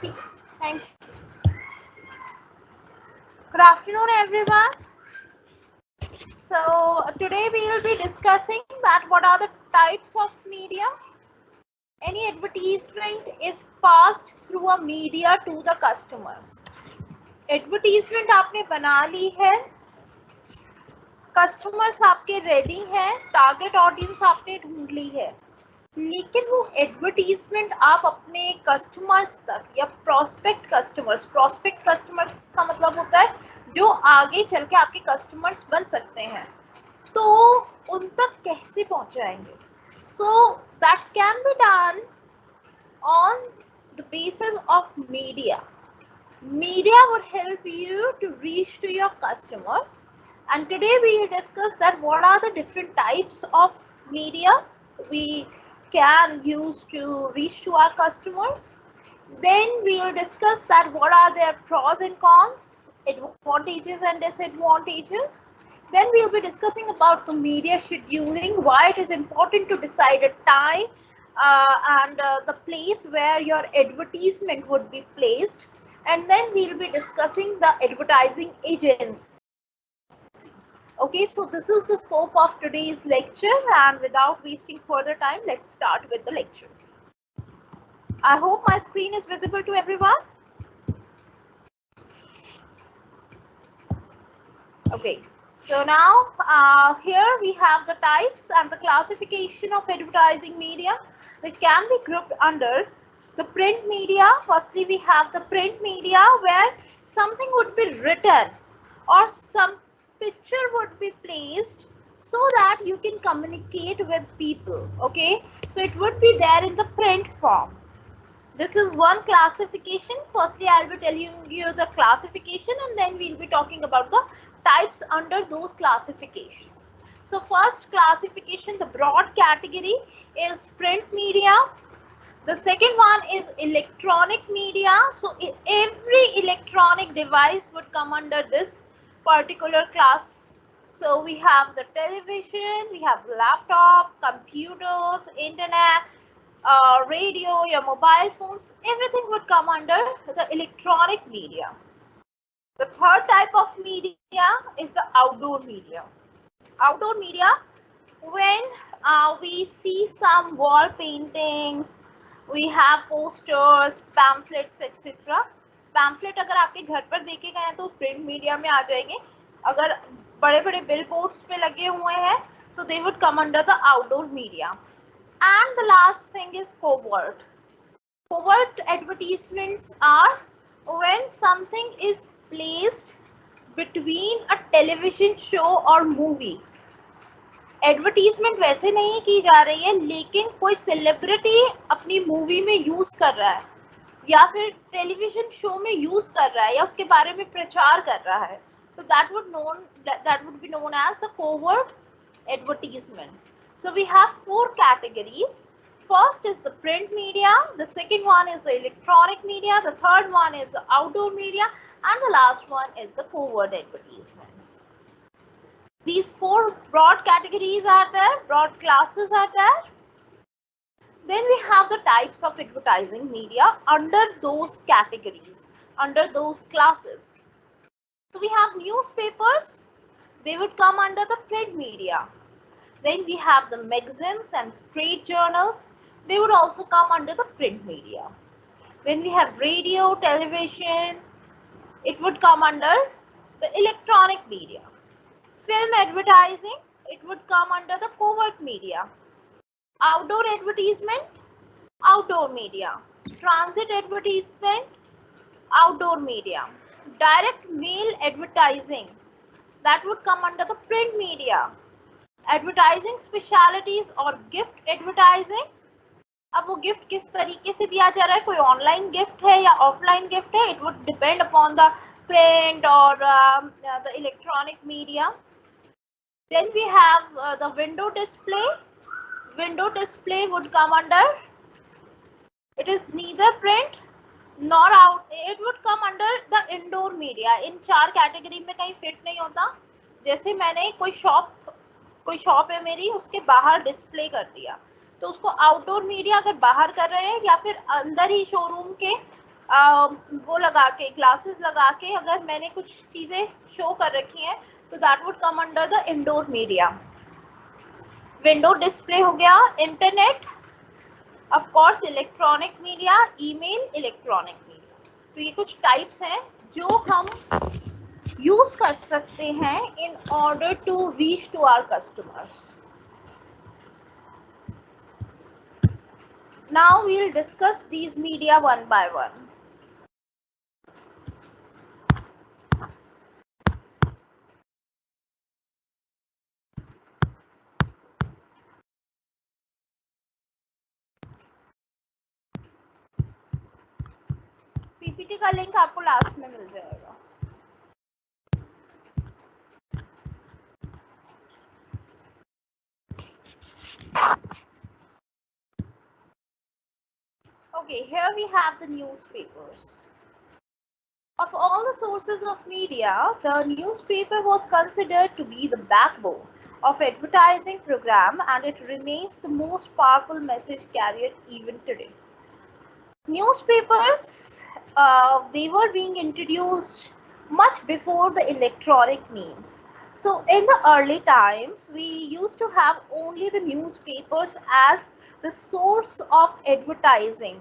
Thank you. Good afternoon, everyone. So today we will be discussing that what are the types of media. Any advertisement is passed through a media to the customers. Advertisement आपने बना ली है, customers आपके ready हैं, target audience आपने ढूंढ ली है, लेकिन वो एडवर्टीजमेंट आप अपने कस्टमर्स तक या प्रोस्पेक्ट कस्टमर्स का मतलब होता है जो आगे चल के आपके कस्टमर्स बन सकते हैं, तो उन तक कैसे पहुंचाएंगे? So that can be done on the basis of media. Media would help you to reach to your customers, and today we will discuss that what are the different types of media we can use to reach to our customers. Then we will discuss that what are their pros and cons, advantages and disadvantages. Then we will be discussing about the media scheduling, why it is important to decide a time and the place where your advertisement would be placed. And then we will be discussing the advertising agency. Okay, so this is the scope of today's lecture, and without wasting further time, let's start with the lecture. I hope my screen is visible to everyone. Okay, so now here we have the types and the classification of advertising media that can be grouped under the print media. Firstly, we have the print media where something would be written or some picture would be placed so that you can communicate with people. Okay, so it would be there in the print form. This is one classification. Firstly, I'll be telling you the classification, and then we'll be talking about the types under those classifications. So first classification, the broad category is print media. The second one is electronic media. So every electronic device would come under this particular class. So we have the television, we have laptop, computers, internet, radio, your mobile phones, everything would come under the electronic media. The third type of media is the outdoor media. Outdoor media, when we see some wall paintings, we have posters, pamphlets, etc. Pamphlet अगर आपके घर पर देखे गए हैं तो print media में आ जाएंगे. अगर बड़े बड़े बिल बोर्ड्स पे लगे हुए हैं, so they would come under the outdoor media. And the last thing is covert. Covert advertisements are when something is placed between a television show or movie. Advertisement वैसे नहीं की जा रही है, लेकिन कोई सेलिब्रिटी अपनी मूवी में यूज कर रहा है या फिर टेलीविजन शो में यूज कर रहा है या उसके बारे में प्रचार कर रहा है. So that would be known as the covert advertisements. So we have four categories. First is the print media, the second one is the electronic media, the third one is the outdoor media, and the last one is the covert advertisements. These four broad categories are there, broad classes are there. Then we have the types of advertising media under those categories, under those classes. So we have newspapers, they would come under the print media. Then we have the magazines and trade journals, they would also come under the print media. Then we have radio, television, it would come under the electronic media. Film advertising, it would come under the covert media. Outdoor advertisement, outdoor media. Transit advertisement, outdoor media. Direct mail advertising, that would come under the print media. Advertising specialties और gift advertising, अब वो gift किस तरीके से दिया जा रहा है, कोई ऑनलाइन गिफ्ट है या ऑफलाइन गिफ्ट है, it would depend upon the print और the electronic media. Then we have the window display. Window display would come under, it is neither print nor out, it would come under the indoor media. इन चार category में कहीं fit नहीं होता. जैसे मैंने कोई शॉप है मेरी, उसके बाहर डिस्प्ले कर दिया, तो उसको आउटडोर मीडिया अगर बाहर कर रहे हैं या फिर अंदर ही शोरूम के वो लगा के, ग्लासेस लगा के अगर मैंने कुछ चीजें शो कर रखी हैं तो that would come under the indoor media. Window display हो गया, internet, of course electronic media, email, electronic media. तो ये कुछ टाइप्स हैं जो हम यूज कर सकते हैं in order to reach to our customers. Now we'll discuss these media one by one. PPT का लिंक आपको लास्ट में मिल जाएगा। Okay, here we have the newspapers. Of all the sources of media, the newspaper was considered to be the backbone of advertising program, and it remains the most powerful message carrier even today. Newspapers, they were being introduced much before the electronic means. So in the early times, we used to have only the newspapers as the source of advertising.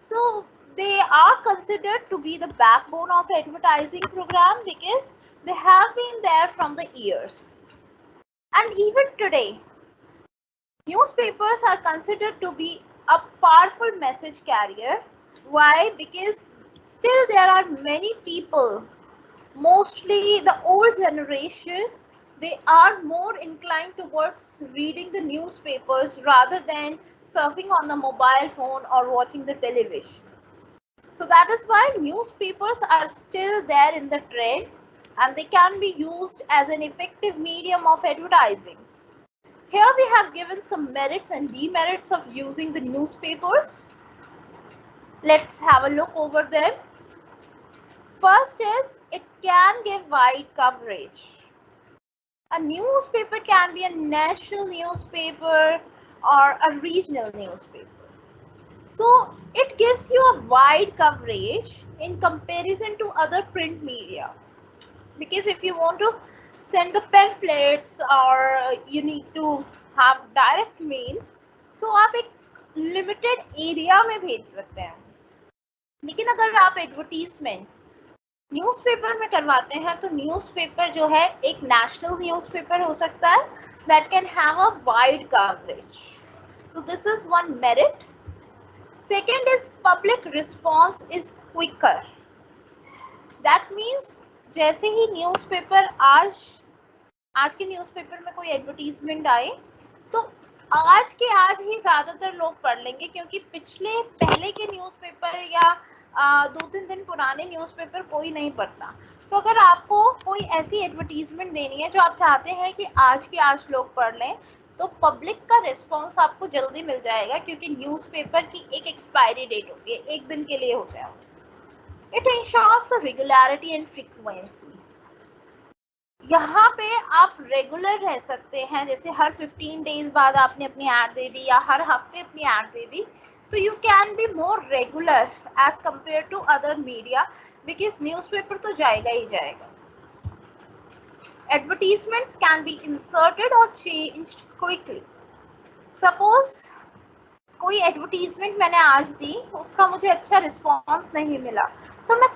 So they are considered to be the backbone of advertising program because they have been there from the years. And even today, newspapers are considered to be a powerful message carrier. Why? Because still there are many people, mostly the old generation, they are more inclined towards reading the newspapers rather than surfing on the mobile phone or watching the television. So that is why newspapers are still there in the trend, and they can be used as an effective medium of advertising. Here we have given some merits and demerits of using the newspapers. Let's have a look over them. First is, it can give wide coverage. A newspaper can be a national newspaper or a regional newspaper. So it gives you a wide coverage in comparison to other print media. Because if you want to send the pamphlets or you need to have direct mail, so आप एक limited area में भेज सकते हैं. लेकिन अगर आप advertisement newspaper में करवाते हैं तो न्यूज़पेपर जो है एक नेशनल न्यूज़पेपर हो सकता है that can have a wide coverage. So this is one merit. Second is public response is quicker. That means जैसे ही न्यूज़पेपर आज के न्यूज़पेपर में कोई एडवर्टीजमेंट आए तो आज के आज ही ज्यादातर लोग पढ़ लेंगे, क्योंकि पहले के न्यूज़पेपर या 2-3 दिन पुराने न्यूज़पेपर कोई नहीं पढ़ता. तो अगर आपको कोई ऐसी एडवर्टीजमेंट देनी है जो आप चाहते हैं कि आज के आज लोग पढ़ लें, तो पब्लिक का रिस्पॉन्स आपको जल्दी मिल जाएगा, क्योंकि न्यूज़पेपर की एक एक्सपायरी डेट होती है, एक दिन के लिए होते हैं. It ensures the regularity and frequency. यहाँ पे आप रेगुलर रह सकते हैं, जैसे हर 15 डेज बाद आपने अपनी ऐड दे दी या हर हफ्ते अपनी ऐड दे दी, तो you can be more regular as compare to other media, because newspaper तो जाएगा ही जाएगा. Advertisements can be inserted or changed quickly. Suppose कोई एडवर्टीजमेंट मैंने आज दी, उसका मुझे अच्छा रिस्पॉन्स नहीं मिला, तो मैं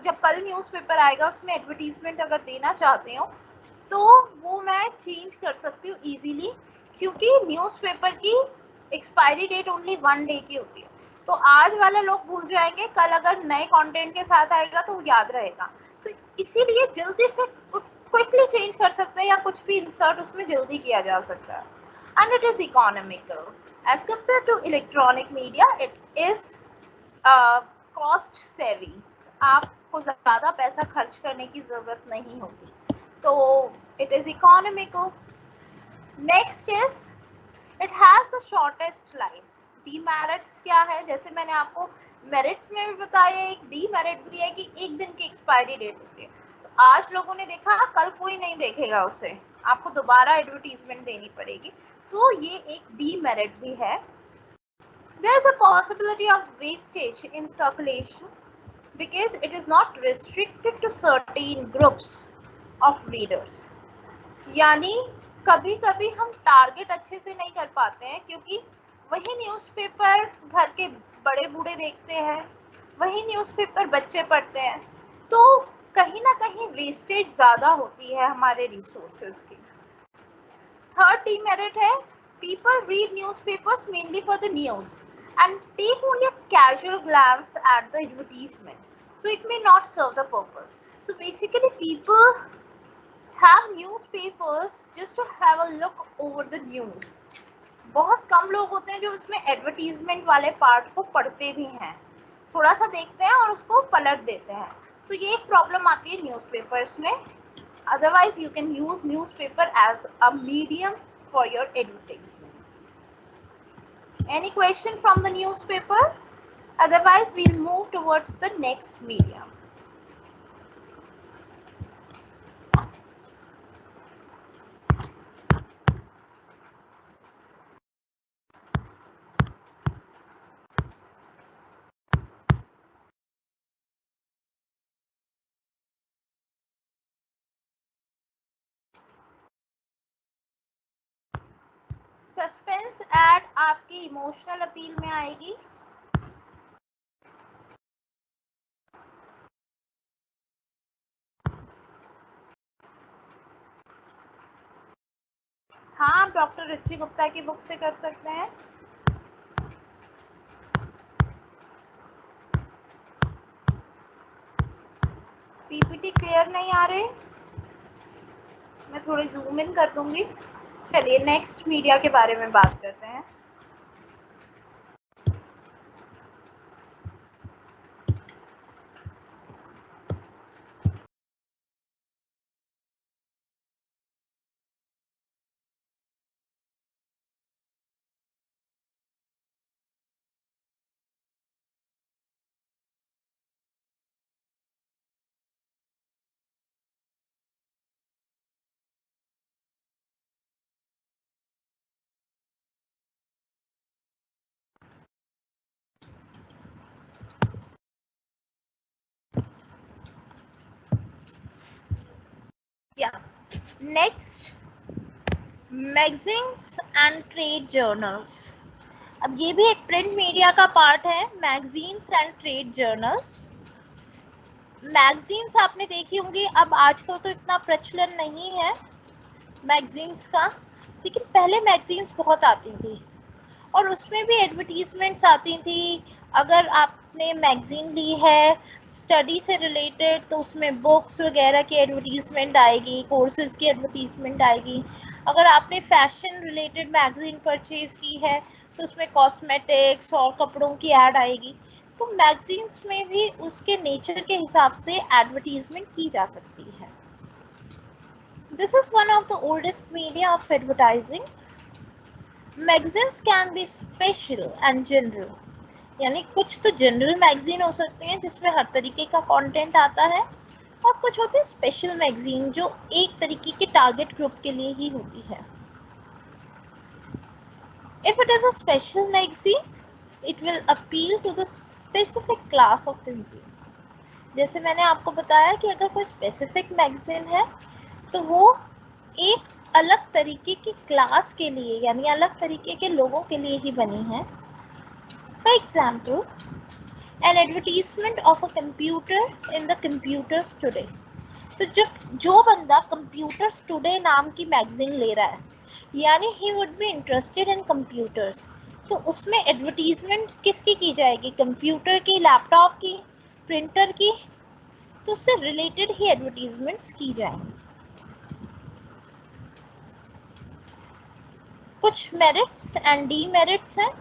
जब कल न्यूज़पेपर आएगा उसमें एडवर्टीजमेंट अगर देना चाहती हूँ तो वो मैं चेंज कर सकती हूँ इजीली, क्योंकि न्यूज़पेपर की एक्सपायरी डेट ओनली 1 डे की होती है. तो आज वाला लोग भूल जाएंगे, कल अगर नए कंटेंट के साथ आएगा तो वो याद रहेगा. तो इसीलिए जल्दी से क्विकली चेंज कर सकते हैं या कुछ भी इंसर्ट उसमें जल्दी किया जा सकता है. And it is economical as compared to electronic media. It is cost savvy. आपको ज़्यादा पैसा खर्च करने की ज़रूरत नहीं होती, तो it is economical. Next is it has the shortest life. Demerits क्या है? जैसे मैंने आपको merits में भी बताया, एक demerit भी है कि एक दिन की एक्सपायरी डेट होती है. तो आज लोगों ने देखा, कल कोई नहीं देखेगा उसे, आपको दोबारा एडवर्टीजमेंट देनी पड़ेगी. तो ये एक डीमेरिट भी है. There is a possibility of wastage in circulation because it is not restricted to certain groups of readers. यानी कभी कभी हम टारगेट अच्छे से नहीं कर पाते हैं क्योंकि वही न्यूज़पेपर घर के बड़े बूढ़े देखते हैं, वही न्यूज़पेपर बच्चे पढ़ते हैं, तो कहीं ना कहीं वेस्टेज ज़्यादा होती है हमारे रिसोर्सेज की। थर्ड डीमेरिट है, people read newspapers mainly for the news and take only a casual glance at the advertisement, so it may not serve the purpose. So basically people have newspapers just to have a look over the news. बहुत कम लोग होते हैं जो इसमें advertisement वाले part को पढ़ते भी हैं, थोड़ा सा देखते हैं और उसको पलट देते हैं। तो ये एक प्रॉब्लम आती है न्यूज़पेपर्स में। Otherwise you can use newspaper as a medium for your advertisement. Any question from the newspaper? Otherwise, we'll move towards the next medium. Suspense ad आपकी इमोशनल अपील में आएगी। हाँ, आप डॉक्टर रुचि गुप्ता की बुक से कर सकते हैं। पीपीटी क्लियर नहीं आ रहे, मैं थोड़ी जूम इन कर दूंगी। चलिए नेक्स्ट मीडिया के बारे में बात करते हैं। Next, magazines and trade journals. अब ये भी एक प्रिंट मीडिया का पार्ट है, magazines and trade journals. Magazines आपने देखी होंगी, अब आजकल तो इतना प्रचलन नहीं है मैगजीन्स का, लेकिन पहले मैगजीन्स बहुत आती थी और उसमें भी एडवर्टीजमेंट्स आती थी। अगर आपने मैगजीन ली है स्टडी से रिलेटेड तो उसमें बुक्स वगैरह की एडवर्टीजमेंट आएगी, कोर्सेज की एडवर्टीजमेंट आएगी। अगर आपने फैशन रिलेटेड मैगजीन परचेज की है तो उसमें कॉस्मेटिक्स और कपड़ों की ऐड आएगी। तो मैगजीन्स में भी उसके नेचर के हिसाब से एडवर्टीजमेंट की जा सकती है। This is one of the oldest media of advertising. Magazines can be special and general, यानी कुछ तो जनरल मैगजीन हो सकते हैं जिसमें हर तरीके का कंटेंट आता है, और कुछ होते हैं स्पेशल मैगजीन जो एक तरीके के टारगेट ग्रुप के लिए ही होती है। If it is a special magazine it will appeal to the specific class of consumer. जैसे मैंने आपको बताया कि अगर कोई स्पेसिफिक मैगजीन है तो वो एक अलग तरीके की क्लास के लिए, यानी अलग तरीके के लोगों के लिए ही बनी है। For example, N advertisement of a computer in the computers today. तो जब जो बंदा कंप्यूटर्स टुडे नाम की मैगजीन ले रहा है, यानी he would be interested in computers, तो उसमें एडवर्टीजमेंट किसकी की जाएगी? कंप्यूटर की, लैपटॉप की, प्रिंटर की। तो उससे रिलेटेड ही एडवर्टीजमेंट्स की जाएंगी। कुछ मेरिट्स एंड डीमेरिट्स हैं।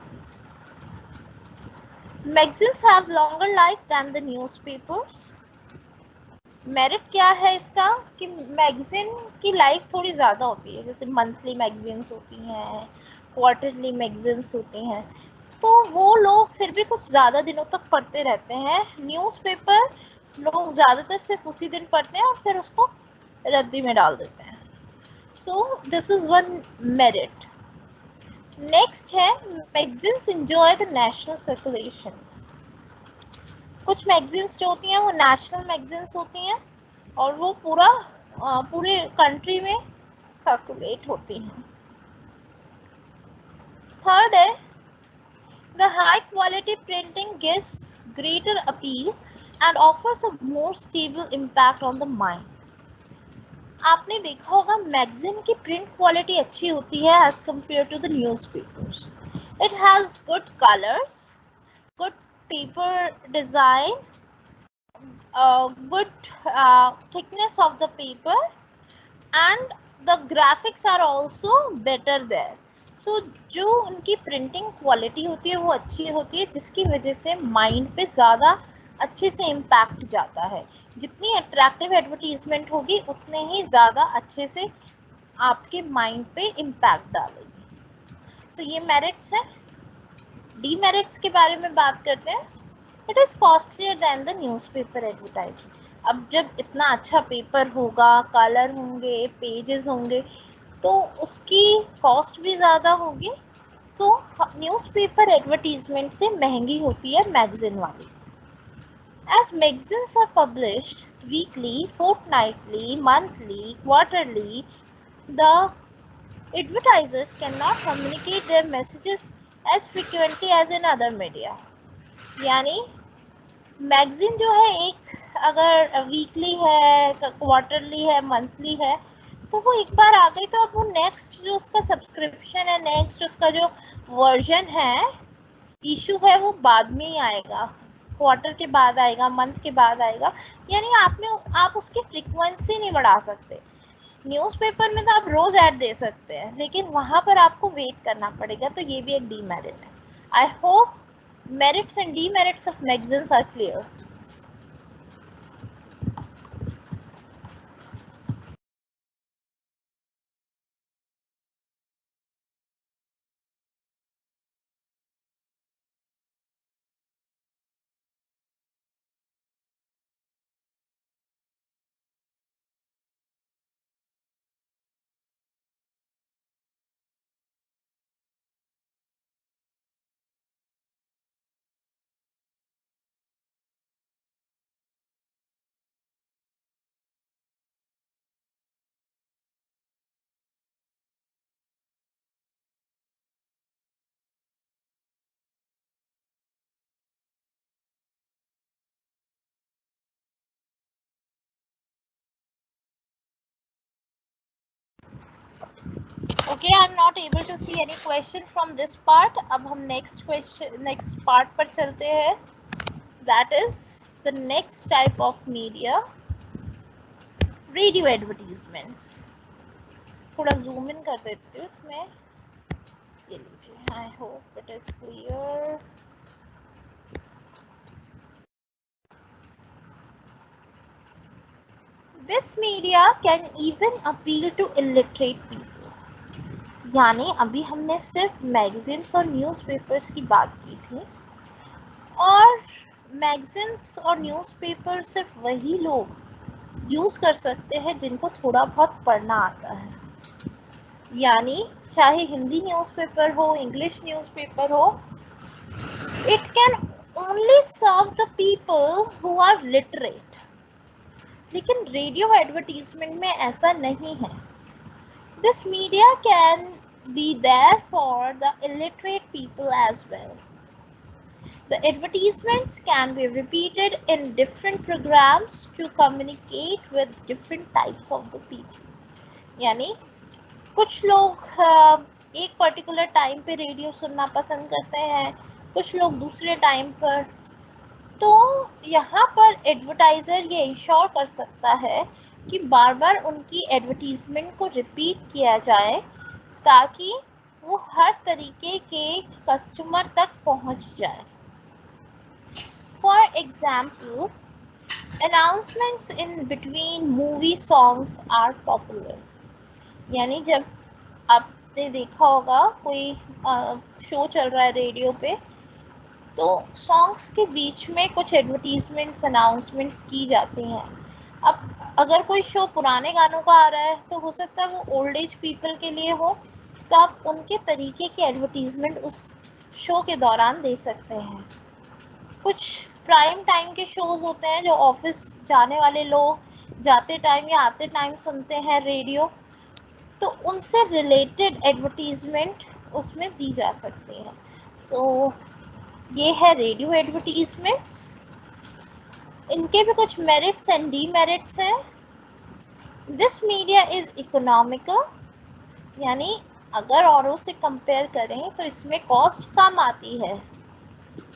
Magazines have longer life than the newspapers. Merit क्या है इसका कि मैगजीन की लाइफ थोड़ी ज़्यादा होती है, जैसे मंथली मैगजीन्स होती हैं, क्वार्टरली मैगजीन्स होती हैं, तो वो लोग फिर भी कुछ ज़्यादा दिनों तक पढ़ते रहते हैं। न्यूज़पेपर लोग ज़्यादातर सिर्फ उसी दिन पढ़ते हैं और फिर उसको रद्दी में डाल देते हैं। So this is one merit. Next है magazines enjoy the national circulation. कुछ मैगजीन्स जो होती हैं वो नेशनल मैगजीन्स होती हैं और वो पूरे कंट्री में सर्कुलेट होती हैं। थर्ड है the high quality printing gives greater appeal and offers a more stable impact on the mind. आपने देखा होगा मैगजीन की प्रिंट क्वालिटी अच्छी होती है as compare to the newspapers. It has good colours, good paper design, good thickness of the paper, and the graphics are also better there. So जो उनकी printing quality होती है वो अच्छी होती है, जिसकी वजह से माइंड पे ज़्यादा अच्छे से इम्पैक्ट जाता है। जितनी अट्रैक्टिव एडवर्टीजमेंट होगी उतने ही ज़्यादा अच्छे से आपके माइंड पे इम्पैक्ट डालेगी। सो ये मेरिट्स हैं। डीमेरिट्स के बारे में बात करते हैं। It is costlier then the newspaper advertising. अब जब इतना अच्छा पेपर होगा, कलर होंगे, पेजेस होंगे, तो उसकी कॉस्ट भी ज़्यादा होगी। तो न्यूज़पेपर एडवर्टीजमेंट से महंगी होती है मैगजीन वाली। As magazines are published weekly, fortnightly, monthly, quarterly, the advertisers cannot communicate their messages as frequently as in other media. यानी मैगजीन जो है एक अगर वीकली है, क्वार्टरली है, मंथली है, तो वो एक बार आ गई तो अब वो नेक्स्ट जो उसका सब्सक्रिप्शन है, नेक्स्ट उसका जो वर्जन है, इशू है, वो बाद में ही आएगा, क्वार्टर के बाद आएगा, मंथ के बाद आएगा। यानी आप उसकी फ्रीक्वेंसी नहीं बढ़ा सकते। न्यूज़पेपर में तो आप रोज ऐड दे सकते हैं, लेकिन वहां पर आपको वेट करना पड़ेगा, तो ये भी एक डीमेरिट है। I hope merits and demerits of magazines are clear. Okay, I'm not able to see any question from this part. अब हम next part पर चलते हैं. That is the next type of media, radio advertisements. थोड़ा zoom in कर देती हूँ इसमें. ये लीजिए. I hope it is clear. This media can even appeal to illiterate people. यानी अभी हमने सिर्फ मैगजीन्स और न्यूज़पेपर्स की बात की थी, और मैगजीन्स और न्यूज़पेपर सिर्फ वही लोग यूज़ कर सकते हैं जिनको थोड़ा बहुत पढ़ना आता है। यानी चाहे हिंदी न्यूज़पेपर हो, इंग्लिश न्यूज़पेपर हो, it can only serve the people who are literate. लेकिन रेडियो एडवर्टीजमेंट में ऐसा नहीं है। This media can be there for the illiterate people as well. The advertisements can be repeated in different programs to communicate with different types of the people. यानी कुछ लोग एक particular time पे radio सुनना पसंद करते हैं, कुछ लोग दूसरे टाइम पर। तो यहाँ पर एडवर्टाइजर ये इंश्योर कर सकता है कि बार बार उनकी एडवर्टीजमेंट को रिपीट किया जाए, ताकि वो हर तरीके के कस्टमर तक पहुंच जाए। For example, announcements in between movie songs are popular. यानी जब आपने देखा होगा कोई शो चल रहा है रेडियो पे, तो सॉन्ग्स के बीच में कुछ एडवर्टीजमेंट्स, अनाउंसमेंट्स की जाती हैं। अब अगर कोई शो पुराने गानों का आ रहा है तो हो सकता है वो ओल्ड एज पीपल के लिए हो, तो आप उनके तरीके के एडवर्टीजमेंट उस शो के दौरान दे सकते हैं। कुछ प्राइम टाइम के शोज होते हैं जो ऑफिस जाने वाले लोग जाते टाइम या आते टाइम सुनते हैं रेडियो, तो उनसे रिलेटेड एडवर्टीजमेंट उसमें दी जा सकती है। सो ये है रेडियो एडवर्टीजमेंट्स। इनके भी कुछ मेरिट्स एंड डीमेरिट्स हैं। दिस मीडिया इज इकोनॉमिकल, यानी अगर औरों से कंपेयर करें तो इसमें कॉस्ट कम आती है।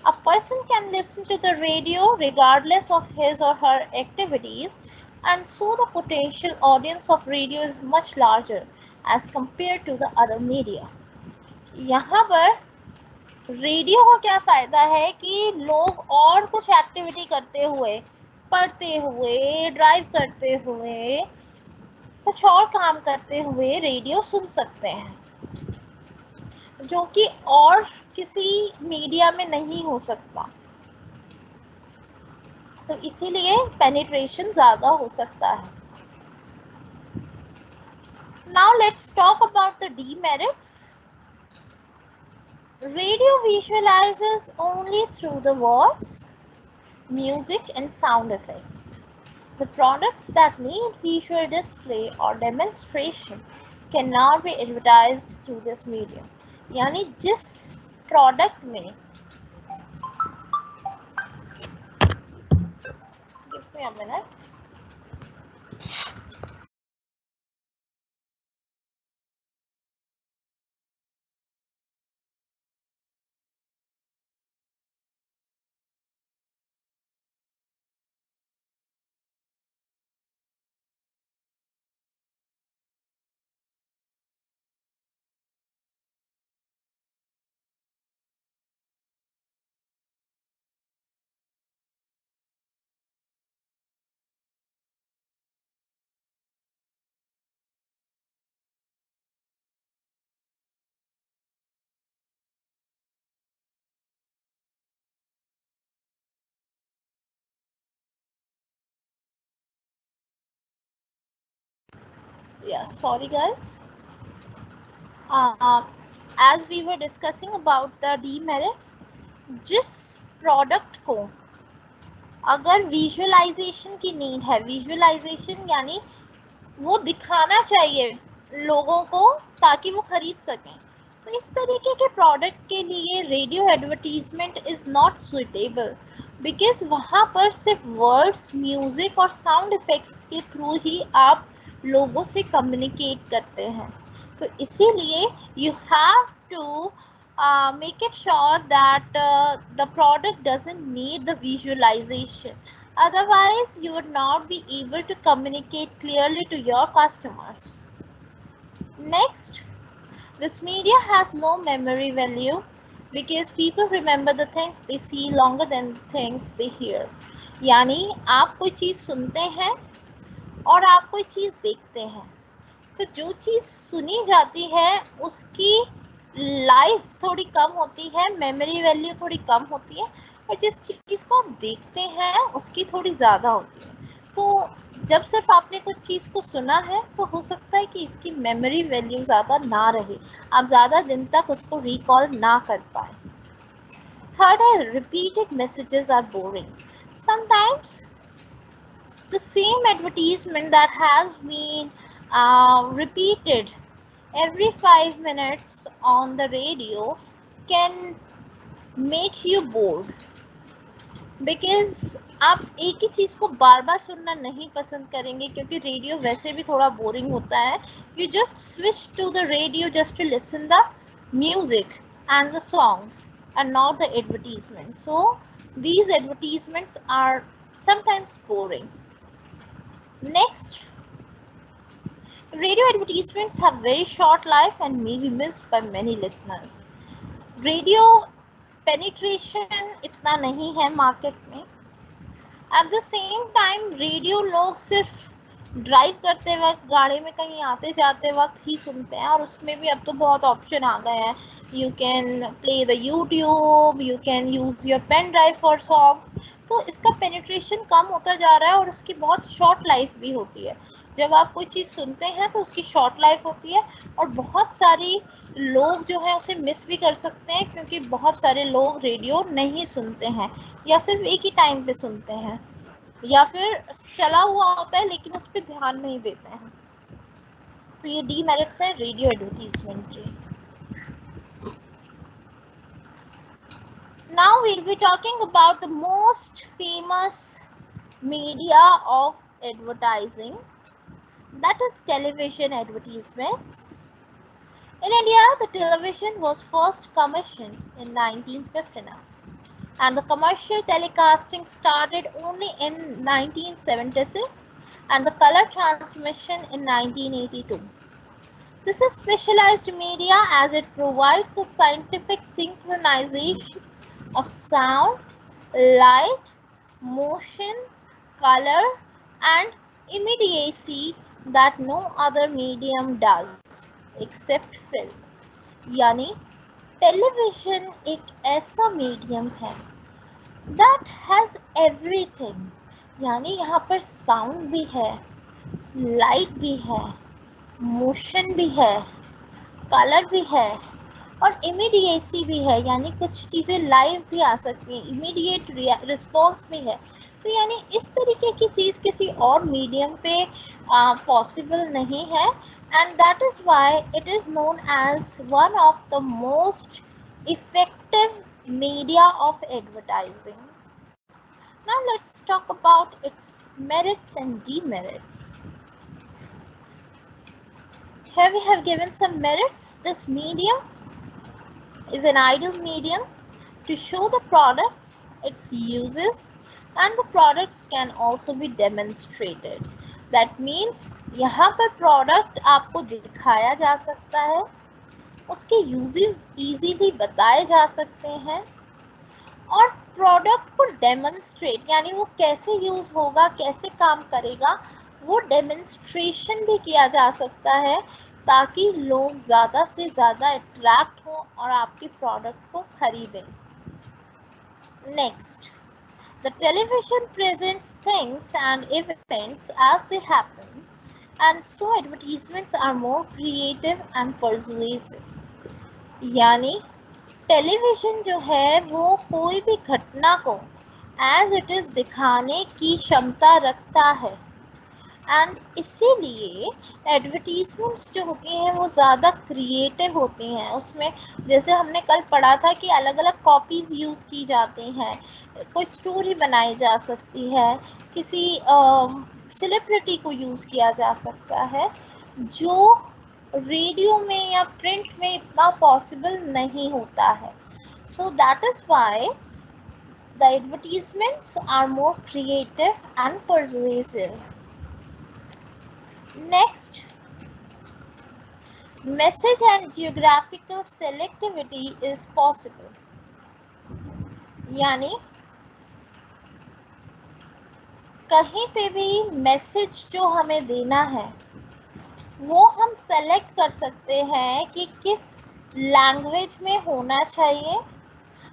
A person can listen to the radio regardless of his or her activities, and so the potential audience of radio is much larger as compared to the other media. यहाँ पर radio का क्या फ़ायदा है कि लोग और कुछ एक्टिविटी करते हुए, पढ़ते हुए, ड्राइव करते हुए, कुछ और काम करते हुए रेडियो सुन सकते हैं, जो कि और किसी मीडिया में नहीं हो सकता। तो इसीलिए पेनिट्रेशन ज़्यादा हो सकता है। Now let's talk about the demerits. Radio visualizes only through the words, music and sound effects. The products that need visual display or demonstration cannot be advertised through this medium. यानी जिस product में give me a minute. Yeah, sorry guys. As we were discussing about the demerits, जिस product को अगर visualisation की need है, visualisation यानी वो दिखाना चाहिए लोगों को ताकि वो खरीद सकें, तो इस तरीके के प्रोडक्ट के लिए radio advertisement is not suitable, because वहाँ पर सिर्फ वर्ड्स, म्यूजिक और साउंड इफेक्ट्स के थ्रू ही आप लोगों से कम्युनिकेट करते हैं। तो इसीलिए you have to make it sure that the product doesn't need the visualization. Otherwise, you would not be able to communicate clearly to your customers. Next, this media has low memory value because people remember the things they see longer than the things they hear. यानी आप कोई चीज़ सुनते हैं और आप कोई चीज़ देखते हैं, तो जो चीज़ सुनी जाती है उसकी लाइफ थोड़ी कम होती है, मेमोरी वैल्यू थोड़ी कम होती है, और जिस चीज़ को आप देखते हैं उसकी थोड़ी ज़्यादा होती है। तो जब सिर्फ आपने कुछ चीज़ को सुना है तो हो सकता है कि इसकी मेमोरी वैल्यू ज़्यादा ना रहे, आप ज़्यादा दिन तक उसको रिकॉल ना कर पाए। थर्ड है repeated messages are boring. Sometimes the same advertisement that has been repeated every 5 minutes on the radio can make you bored, because आप एक ही चीज़ को बार बार सुनना नहीं पसंद करेंगे, क्योंकि रेडियो वैसे भी थोड़ा बोरिंग होता है. You just switch to the radio just to listen the music and the songs and not the advertisement. So these advertisements are sometimes boring. Next, radio advertisements have very short life and may be missed by many listeners. Radio penetration इतना नहीं है market में. At the same time, radio लोग सिर्फ drive करते वक्त, गाड़ी में कहीं आते जाते वक्त ही सुनते हैं, और उसमें भी अब तो बहुत ऑप्शन आ गए हैं. You can play the YouTube, you can use your pen drive for songs. तो इसका पेनिट्रेशन कम होता जा रहा है और उसकी बहुत शॉर्ट लाइफ भी होती है. जब आप कोई चीज़ सुनते हैं तो उसकी शॉर्ट लाइफ होती है और बहुत सारी लोग जो है उसे मिस भी कर सकते हैं, क्योंकि बहुत सारे लोग रेडियो नहीं सुनते हैं या सिर्फ एक ही टाइम पे सुनते हैं या फिर चला हुआ होता है लेकिन उस पर ध्यान नहीं देते हैं। तो ये डीमेरिट्स है रेडियो एडवर्टीजमेंट के। Now we'll be talking about the most famous media of advertising, that is television advertisements. In India, the television was first commissioned in 1959 and the commercial telecasting started only in 1976 and the color transmission in 1982. This is specialized media as it provides a scientific synchronization of sound, light, motion, color and immediacy that no other medium does except film. यानी television एक ऐसा medium है that has everything, यानी यहाँ पर sound भी है, light भी है, मोशन भी है, कलर भी है और इमीडिएसी भी है, यानी कुछ चीज़ें लाइव भी आ सकती हैं, इमीडिएट रिस्पॉन्स भी है। तो यानी इस तरीके की चीज़ किसी और मीडियम पे पॉसिबल नहीं है and that is why it is known as one of the most effective media of advertising. Now let's talk about its merits and demerits. Here we have given some merits. This medium is an ideal medium to show the products, its uses, and the products can also be demonstrated. That means यहाँ पर product आपको दिखाया जा सकता है, उसके uses easily बताए जा सकते हैं और प्रोडक्ट को डेमोन्स्ट्रेट यानी वो कैसे यूज होगा, कैसे काम करेगा, वो डेमोन्स्ट्रेशन भी किया जा सकता है ताकि लोग ज़्यादा से ज़्यादा अट्रैक्ट हो और आपके प्रोडक्ट को खरीदें. Next, the television presents things and events as they happen and so advertisements are more creative and persuasive. यानी टेलीविजन जो है वो कोई भी घटना को एज इट इज़ दिखाने की क्षमता रखता है एंड इसीलिए एडवर्टीजमेंट्स जो होती हैं वो ज़्यादा क्रिएटिव होती हैं. उसमें जैसे हमने कल पढ़ा था कि अलग अलग कॉपीज़ यूज़ की जाती हैं, कोई स्टोरी बनाई जा सकती है, किसी सेलिब्रिटी को यूज़ किया जा सकता है जो रेडियो में या प्रिंट में इतना पॉसिबल नहीं होता है. So that is why the advertisements are more creative and persuasive. Next, message and geographical selectivity is possible. यानी कहीं पे भी मैसेज जो हमें देना है वो हम सेलेक्ट कर सकते हैं कि किस लैंग्वेज में होना चाहिए.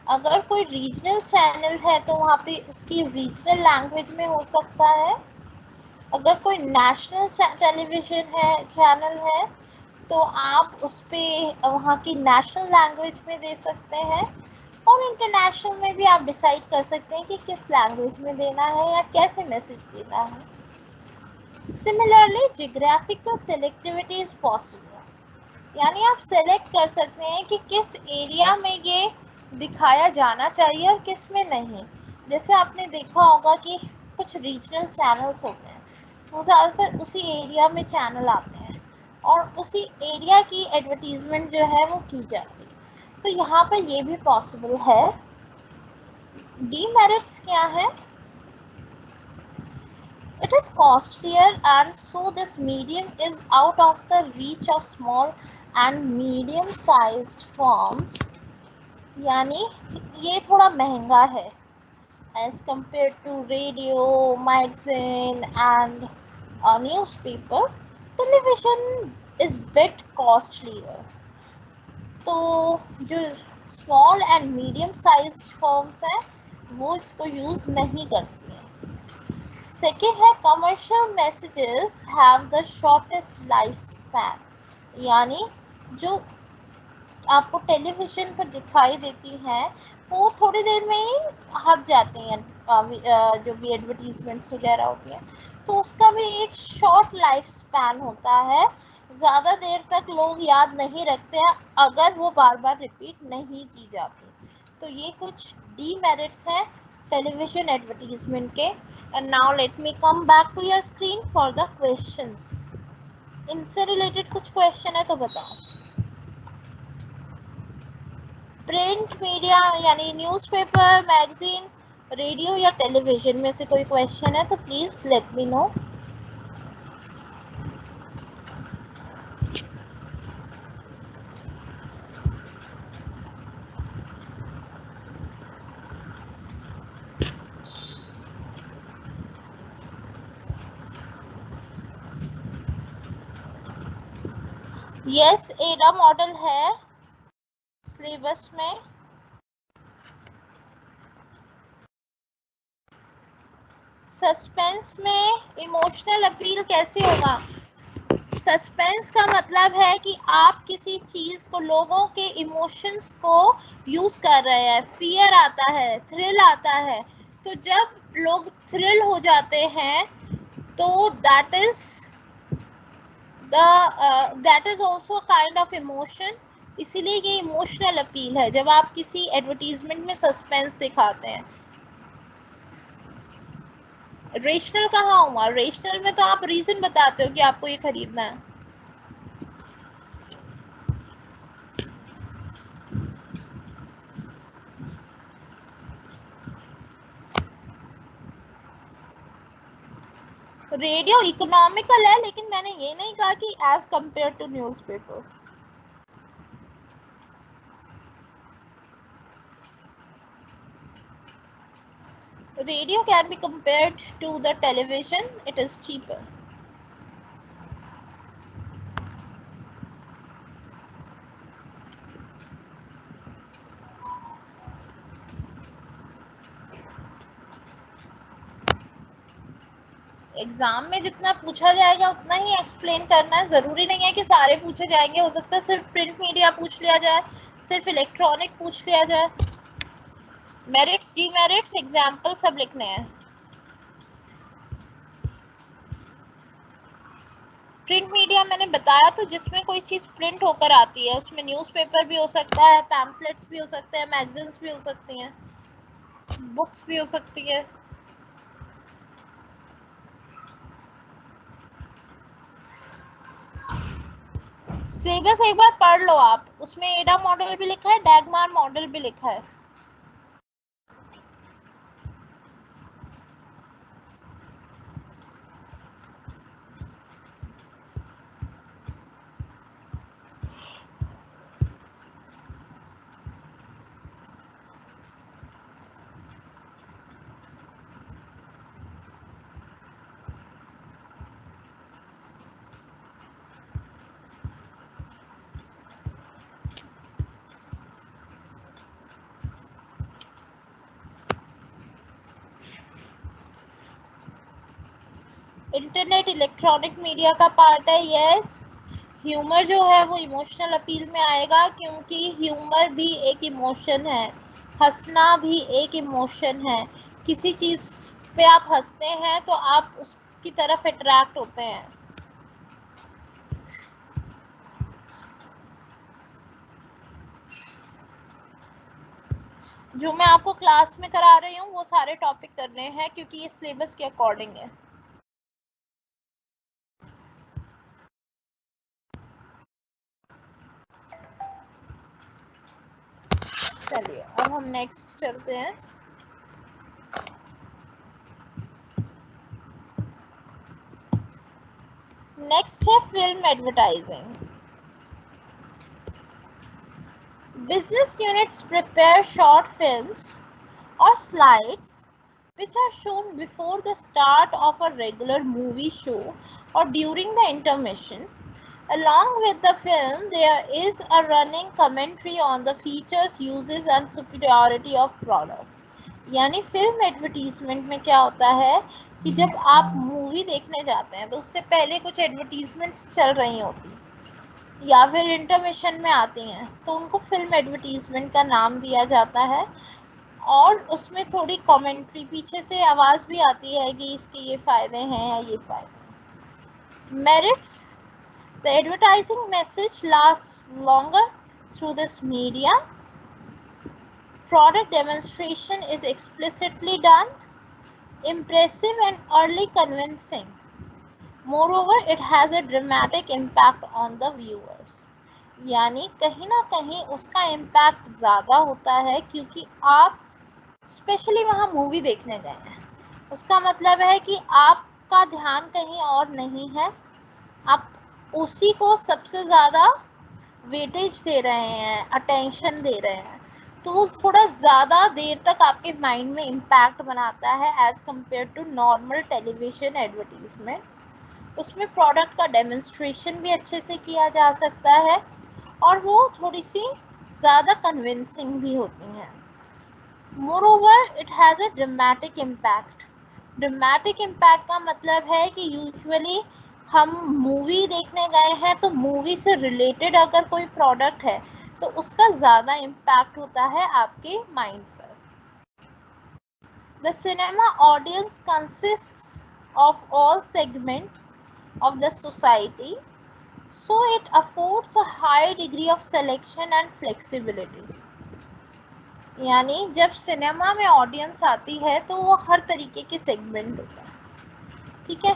अगर कोई रीजनल चैनल है तो वहाँ पे उसकी रीजनल लैंग्वेज में हो सकता है. अगर कोई नेशनल टेलीविज़न है चैनल है तो आप उस पर वहाँ की नेशनल लैंग्वेज में दे सकते हैं और इंटरनेशनल में भी आप डिसाइड कर सकते हैं कि किस लैंग्वेज में देना है या कैसे मैसेज देना है. Similarly, geographical selectivity is possible. यानी आप सेलेक्ट कर सकते हैं कि किस एरिया में ये दिखाया जाना चाहिए और किस में नहीं. जैसे आपने देखा होगा कि कुछ रीजनल चैनल्स होते हैं, वो ज़्यादातर उसी एरिया में चैनल आते हैं और उसी एरिया की एडवर्टीजमेंट जो है वो की जाती है. तो यहाँ पर ये भी पॉसिबल है. डीमेरिट्स क्या है? It is costlier and so this medium is out of the reach of small and medium sized firms. यानी ये थोड़ा महंगा है as compared to radio, magazine and a newspaper. Television is bit costlier. तो जो small and medium sized firms हैं वो इसको यूज़ नहीं करती हैं. सेकेंड है commercial messages have the shortest life span, यानी जो आपको टेलीविजन पर दिखाई देती हैं वो थोड़ी देर में ही हट जाती हैं, जो भी एडवर्टीजमेंट्स वगैरह होती हैं, तो उसका भी एक शॉर्ट लाइफ स्पैन होता है, ज़्यादा देर तक लोग याद नहीं रखते हैं अगर वो बार बार रिपीट नहीं की जाती। तो ये कुछ डीमेरिट्स हैं टेलीविजन एडवर्टीजमेंट के। And now let me come back to your screen for the questions. इनसे रिलेटेड कुछ क्वेश्चन है तो बताओ। प्रिंट मीडिया यानी न्यूज़पेपर, मैगजीन, रेडियो या टेलीविजन में से कोई क्वेश्चन है तो please let me know. Yes, AIDA model है सिलेबस में। सस्पेंस में इमोशनल अपील कैसे होगा? सस्पेंस का मतलब है कि आप किसी चीज को, लोगों के इमोशंस को यूज कर रहे हैं, फियर आता है, थ्रिल आता है, तो जब लोग थ्रिल हो जाते हैं तो that is also kind of emotion, इसीलिए ये इमोशनल अपील है जब आप किसी एडवर्टीजमेंट में सस्पेंस दिखाते हैं। रेशनल कहाँ हुआ? रेशनल में तो आप रीजन बताते हो कि आपको ये खरीदना है। रेडियो इकोनॉमिकल है, लेकिन मैंने ये नहीं कहा कि as compare to newspaper. Radio can be compared to the television, it is cheaper. Exam में जितना पूछा जाएगा उतना ही एक्सप्लेन करना है, ज़रूरी नहीं है कि सारे पूछे जाएंगे, हो सकता है सिर्फ प्रिंट मीडिया पूछ लिया जाए, सिर्फ इलेक्ट्रॉनिक पूछ लिया जाए। मेरिट्स, डीमेरिट्स, एग्जाम्पल सब लिखने हैं। प्रिंट मीडिया मैंने बताया तो जिसमें कोई चीज़ प्रिंट होकर आती है, उसमें न्यूज़पेपर भी हो सकता है, पैम्फलेट्स भी हो सकते हैं, मैगजीन्स भी हो सकती हैं, बुक्स भी हो सकती है। सिलेबस एक बार पढ़ लो आप, उसमें एडा मॉडल भी लिखा है, डैगमार मॉडल भी लिखा है। इंटरनेट इलेक्ट्रॉनिक मीडिया का पार्ट है, यस। ह्यूमर जो है वो इमोशनल अपील में आएगा, क्योंकि ह्यूमर भी एक इमोशन है, हंसना भी एक इमोशन है। किसी चीज़ पे आप हंसते हैं तो आप उसकी तरफ अट्रैक्ट होते हैं। जो मैं आपको क्लास में करा रही हूँ वो सारे टॉपिक करने हैं, क्योंकि ये सिलेबस के अकॉर्डिंग है। चलिए अब हम नेक्स्ट चलते हैं। नेक्स्ट है film advertising. Business units prepare short films or slides which are shown before the start of a regular movie show or during the intermission. Along with the film, there is a running commentary on the features, uses and superiority of product. यानी film advertisement में क्या होता है कि जब आप movie देखने जाते हैं तो उससे पहले कुछ एडवर्टीजमेंट्स चल रही होती या फिर इंटरमिशन में आती हैं, तो उनको फिल्म एडवर्टीजमेंट का नाम दिया जाता है। और उसमें थोड़ी कमेंट्री पीछे से आवाज़ भी आती है कि इसके ये फ़ायदे हैं या ये फ़ायदे। Merits: the advertising message lasts longer through this media. Product demonstration is explicitly done, impressive and early convincing. Moreover, it has a dramatic impact on the viewers. यानी कहीं ना कहीं उसका इम्पैक्ट ज़्यादा होता है क्योंकि आप स्पेशली वहाँ मूवी देखने गए हैं। उसका मतलब है कि आपका ध्यान कहीं और नहीं है, आप उसी को सबसे ज़्यादा वेटेज दे रहे हैं, अटेंशन दे रहे हैं, तो वो थोड़ा ज़्यादा देर तक आपके माइंड में इम्पैक्ट बनाता है as compare to normal television advertisement. उसमें प्रोडक्ट का डेमोन्स्ट्रेशन भी अच्छे से किया जा सकता है और वो थोड़ी सी ज़्यादा कन्विंसिंग भी होती हैं। Moreover it has a dramatic impact. Dramatic impact का मतलब है कि यूजुअली हम मूवी देखने गए हैं तो मूवी से रिलेटेड अगर कोई प्रोडक्ट है तो उसका ज़्यादा इम्पैक्ट होता है आपके माइंड पर। The cinema audience consists of all segment of the society, so it affords a high degree of selection and flexibility. यानी जब सिनेमा में ऑडियंस आती है तो वो हर तरीके के सेगमेंट होता है, ठीक है।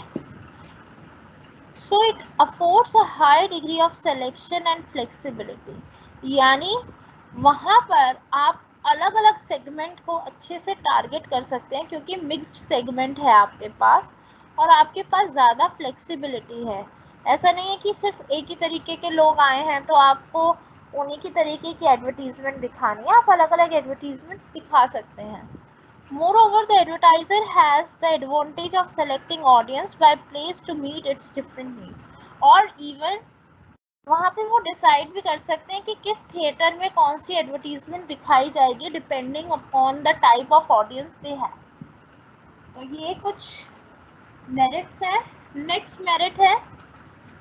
So it affords a high degree of selection and flexibility. यानी वहाँ पर आप अलग अलग सेगमेंट को अच्छे से टारगेट कर सकते हैं क्योंकि मिक्स्ड सेगमेंट है आपके पास और आपके पास ज़्यादा फ्लेक्सिबिलिटी है। ऐसा नहीं है कि सिर्फ एक ही तरीके के लोग आए हैं तो आपको उन्हीं की तरीके की एडवर्टीजमेंट दिखानी है, आप अलग अलग एडवर्टीजमेंट्स दिखा सकते हैं। Moreover, the advertiser has the advantage of selecting audience by place to meet its different needs. और even वहाँ पे वो डिसाइड भी कर सकते हैं कि किस थिएटर में कौन सी एडवर्टीजमेंट दिखाई जाएगी depending upon the type of audience they have. तो ये कुछ मेरिट्स हैं। नेक्स्ट मेरिट है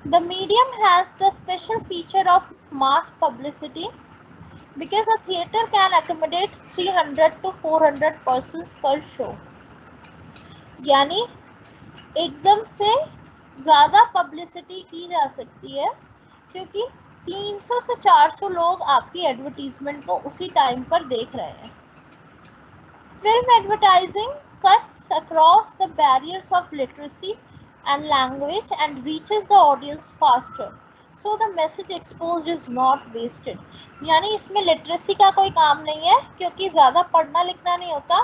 the medium has the special feature of mass publicity because a theater can accommodate 300 to 400 persons per show. यानी एकदम से ज़्यादा पब्लिसिटी की जा सकती है क्योंकि 300 से 400 लोग आपकी एडवर्टीजमेंट को उसी टाइम पर देख रहे हैं। Film advertising cuts across the barriers of literacy and language and reaches the audience faster. So the message exposed is not wasted. यानी इसमें लिटरेसी का कोई काम नहीं है क्योंकि ज़्यादा पढ़ना लिखना नहीं होता।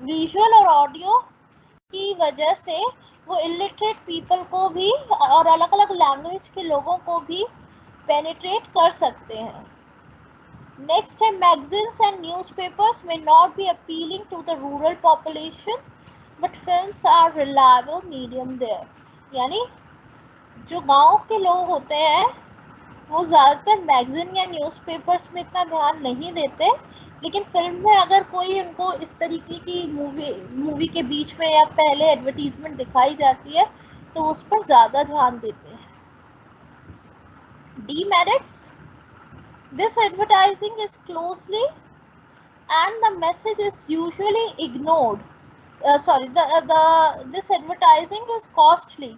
विजुअल और ऑडियो की वजह से वो इलिटरेट पीपल को भी और अलग अलग लैंग्वेज के लोगों को भी पेनिट्रेट कर सकते हैं। नेक्स्ट है magazines and newspapers may not be appealing to the rural population but films are reliable medium there. यानी जो गांव के लोग होते हैं वो ज़्यादातर मैगजीन या न्यूज़पेपर्स में इतना ध्यान नहीं देते, लेकिन फिल्म में अगर कोई उनको इस तरीके की मूवी के बीच में या पहले एडवर्टीजमेंट दिखाई जाती है तो उस पर ज़्यादा ध्यान देते हैं। Demerits: this advertising is closely and the message is usually ignored. This advertising is costly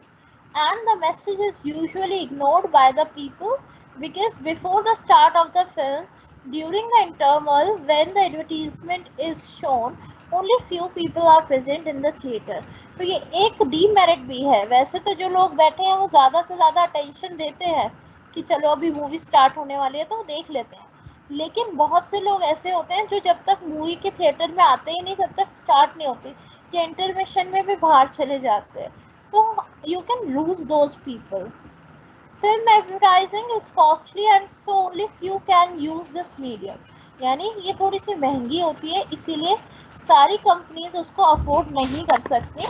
and the message is usually ignored by the people because before the start of the film, during the interval when the advertisement is shown, only few people are present in the theater. तो ये एक demerit भी है। वैसे तो जो लोग बैठे हैं वो ज़्यादा से ज़्यादा अटेंशन देते हैं कि चलो अभी मूवी स्टार्ट होने वाली है तो देख लेते हैं, लेकिन बहुत से लोग ऐसे होते हैं जो जब तक मूवी के थिएटर में आते ही नहीं, जब तक स्टार्ट नहीं होती या इंटरमिशन में भी बाहर चले जाते हैं, तो you can lose those people. Film advertising is costly and so only few can use this medium. यानी ये थोड़ी सी महंगी होती है इसीलिए सारी कंपनीज उसको अफोर्ड नहीं कर सकती।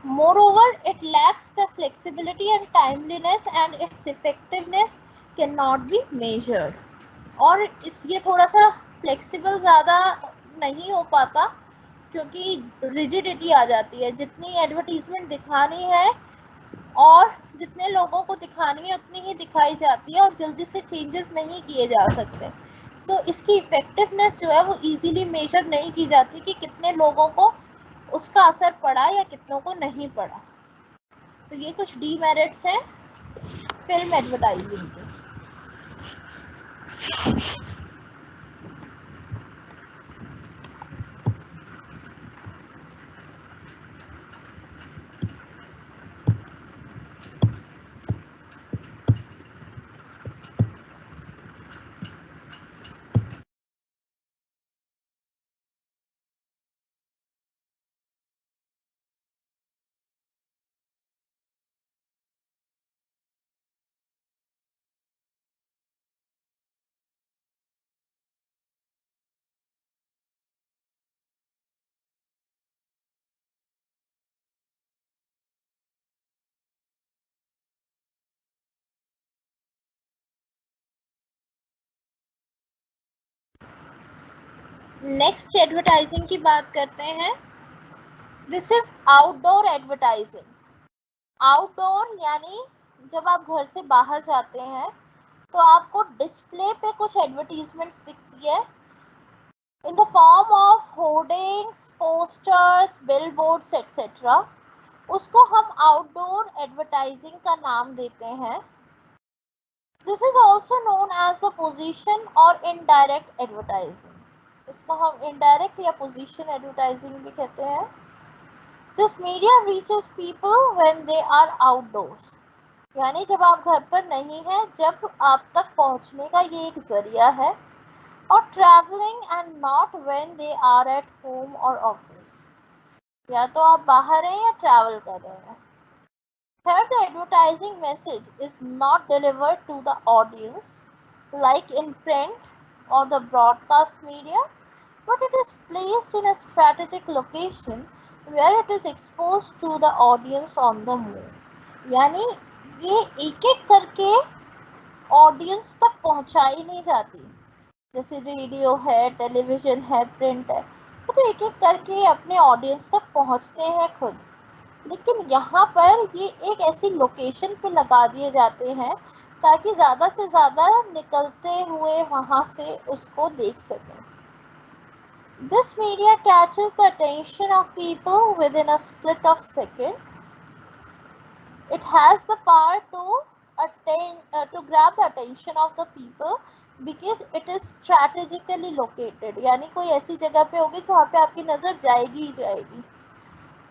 Moreover, it lacks the flexibility and timeliness and its effectiveness cannot be measured. और ये थोड़ा सा फ्लेक्सिबल ज़्यादा नहीं हो पाता क्योंकि रिजिडिटी आ जाती है। जितनी एडवर्टीजमेंट दिखानी है और जितने लोगों को दिखानी है उतनी ही दिखाई जाती है और जल्दी से चेंजेस नहीं किए जा सकते। तो इसकी इफेक्टिवनेस जो है वो इजीली मेजर नहीं की जाती कि कितने लोगों को उसका असर पड़ा या कितनों को नहीं पड़ा। तो ये कुछ डीमेरिट्स हैं फिल्म एडवर्टाइजिंग के। नेक्स्ट एडवर्टाइजिंग की बात करते हैं। This is outdoor advertising. Outdoor यानी जब आप घर से बाहर जाते हैं तो आपको डिस्प्ले पे कुछ एडवर्टीजमेंट्स दिखती है in the form of hoardings, posters, billboards etcetera. उसको हम आउटडोर एडवर्टाइजिंग का नाम देते हैं। This is also known as the position और इनडायरेक्ट एडवर्टाइजिंग। इसको हम इनडायरेक्ट या पोजिशन एडवर्टाइजिंग भी कहते हैं। This media reaches people when they are outdoors, यानी जब आप घर पर नहीं हैं, जब आप तक पहुंचने का ये एक जरिया है। और travelling and not when they are at home और ऑफिस, या तो आप बाहर हैं या ट्रैवल कर रहे हैं। Here the advertising message is not delivered to the audience like in print or the broadcast media, but it is placed in a strategic location where it is exposed to the audience on the move. यानी ये एक एक करके audience तक पहुंचाई नहीं जाती। जैसे रेडियो है, टेलीविजन है, प्रिंट है, तो एक एक करके अपने ऑडियंस तक पहुंचते हैं खुद। लेकिन यहाँ पर ये एक ऐसी लोकेशन पे लगा दिए जाते हैं ताकि ज़्यादा से ज़्यादा निकलते हुए वहाँ से उसको देख सकें। This media catches the attention of people within a split of second. It has the power to grab the attention of the people because it is strategically located. यानी कोई ऐसी जगह पे होगी जहाँ पे आपकी नज़र जाएगी ही जाएगी।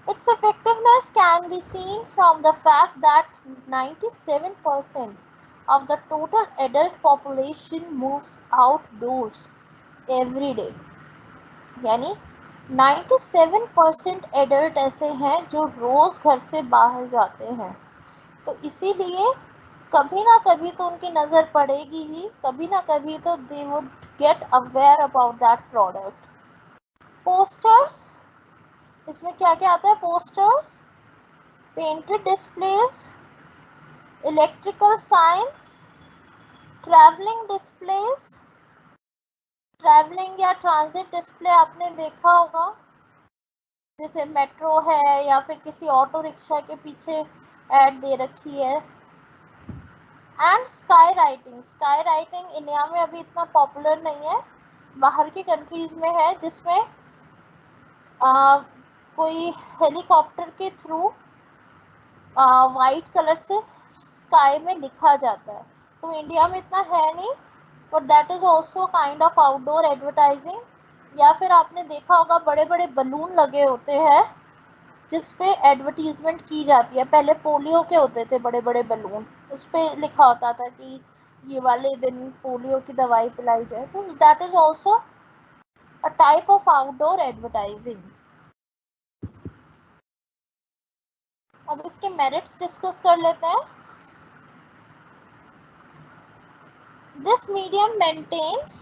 Its effectiveness can be seen from the fact that 97% of the total adult population moves outdoors every day. यानी 97% एडल्ट ऐसे हैं जो रोज घर से बाहर जाते हैं। तो इसीलिए कभी ना कभी तो उनकी नज़र पड़ेगी ही, कभी ना कभी तो they would get aware about that product. Posters, इसमें क्या क्या आता है? Posters, painted displays, electrical science, travelling displays. Travelling या ट्रांजिट डिस्प्ले आपने देखा होगा, जैसे मेट्रो है या फिर किसी ऑटो रिक्शा के पीछे ऐड दे रखी है। And sky writing. Sky writing India में अभी इतना पॉपुलर नहीं है, बाहर की कंट्रीज में है, जिसमें कोई हेलीकॉप्टर के थ्रू वाइट कलर से स्काई में लिखा जाता है। तो इंडिया में इतना है नहीं, but that is also kind of outdoor advertising. या फिर आपने देखा होगा बड़े बड़े बलून लगे होते हैं जिस पे एडवर्टीजमेंट की जाती है। पहले पोलियो के होते थे बड़े बड़े बलून, उस पे लिखा होता था कि ये वाले दिन पोलियो की दवाई पिलाई जाए। तो that is also a type of outdoor advertising. अब इसके मेरिट्स डिस्कस कर लेते हैं। This medium maintains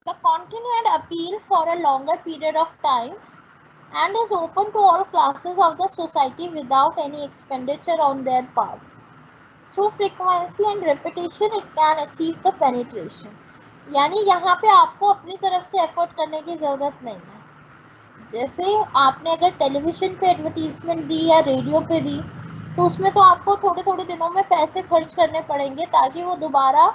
the continued appeal for a longer period of time and is open to all classes of the society without any expenditure on their part. Through frequency and repetition, it can achieve the penetration. यानी यहाँ पे आपको अपनी तरफ से effort करने की ज़रूरत नहीं है। जैसे आपने अगर टेलीविज़न पे एडवर्टीज़मेंट दी या रेडियो पे दी, तो उसमें तो आपको थोड़े-थोड़े दिनों में पैसे खर्च करने पड़ेंगे ताकि वो दोबारा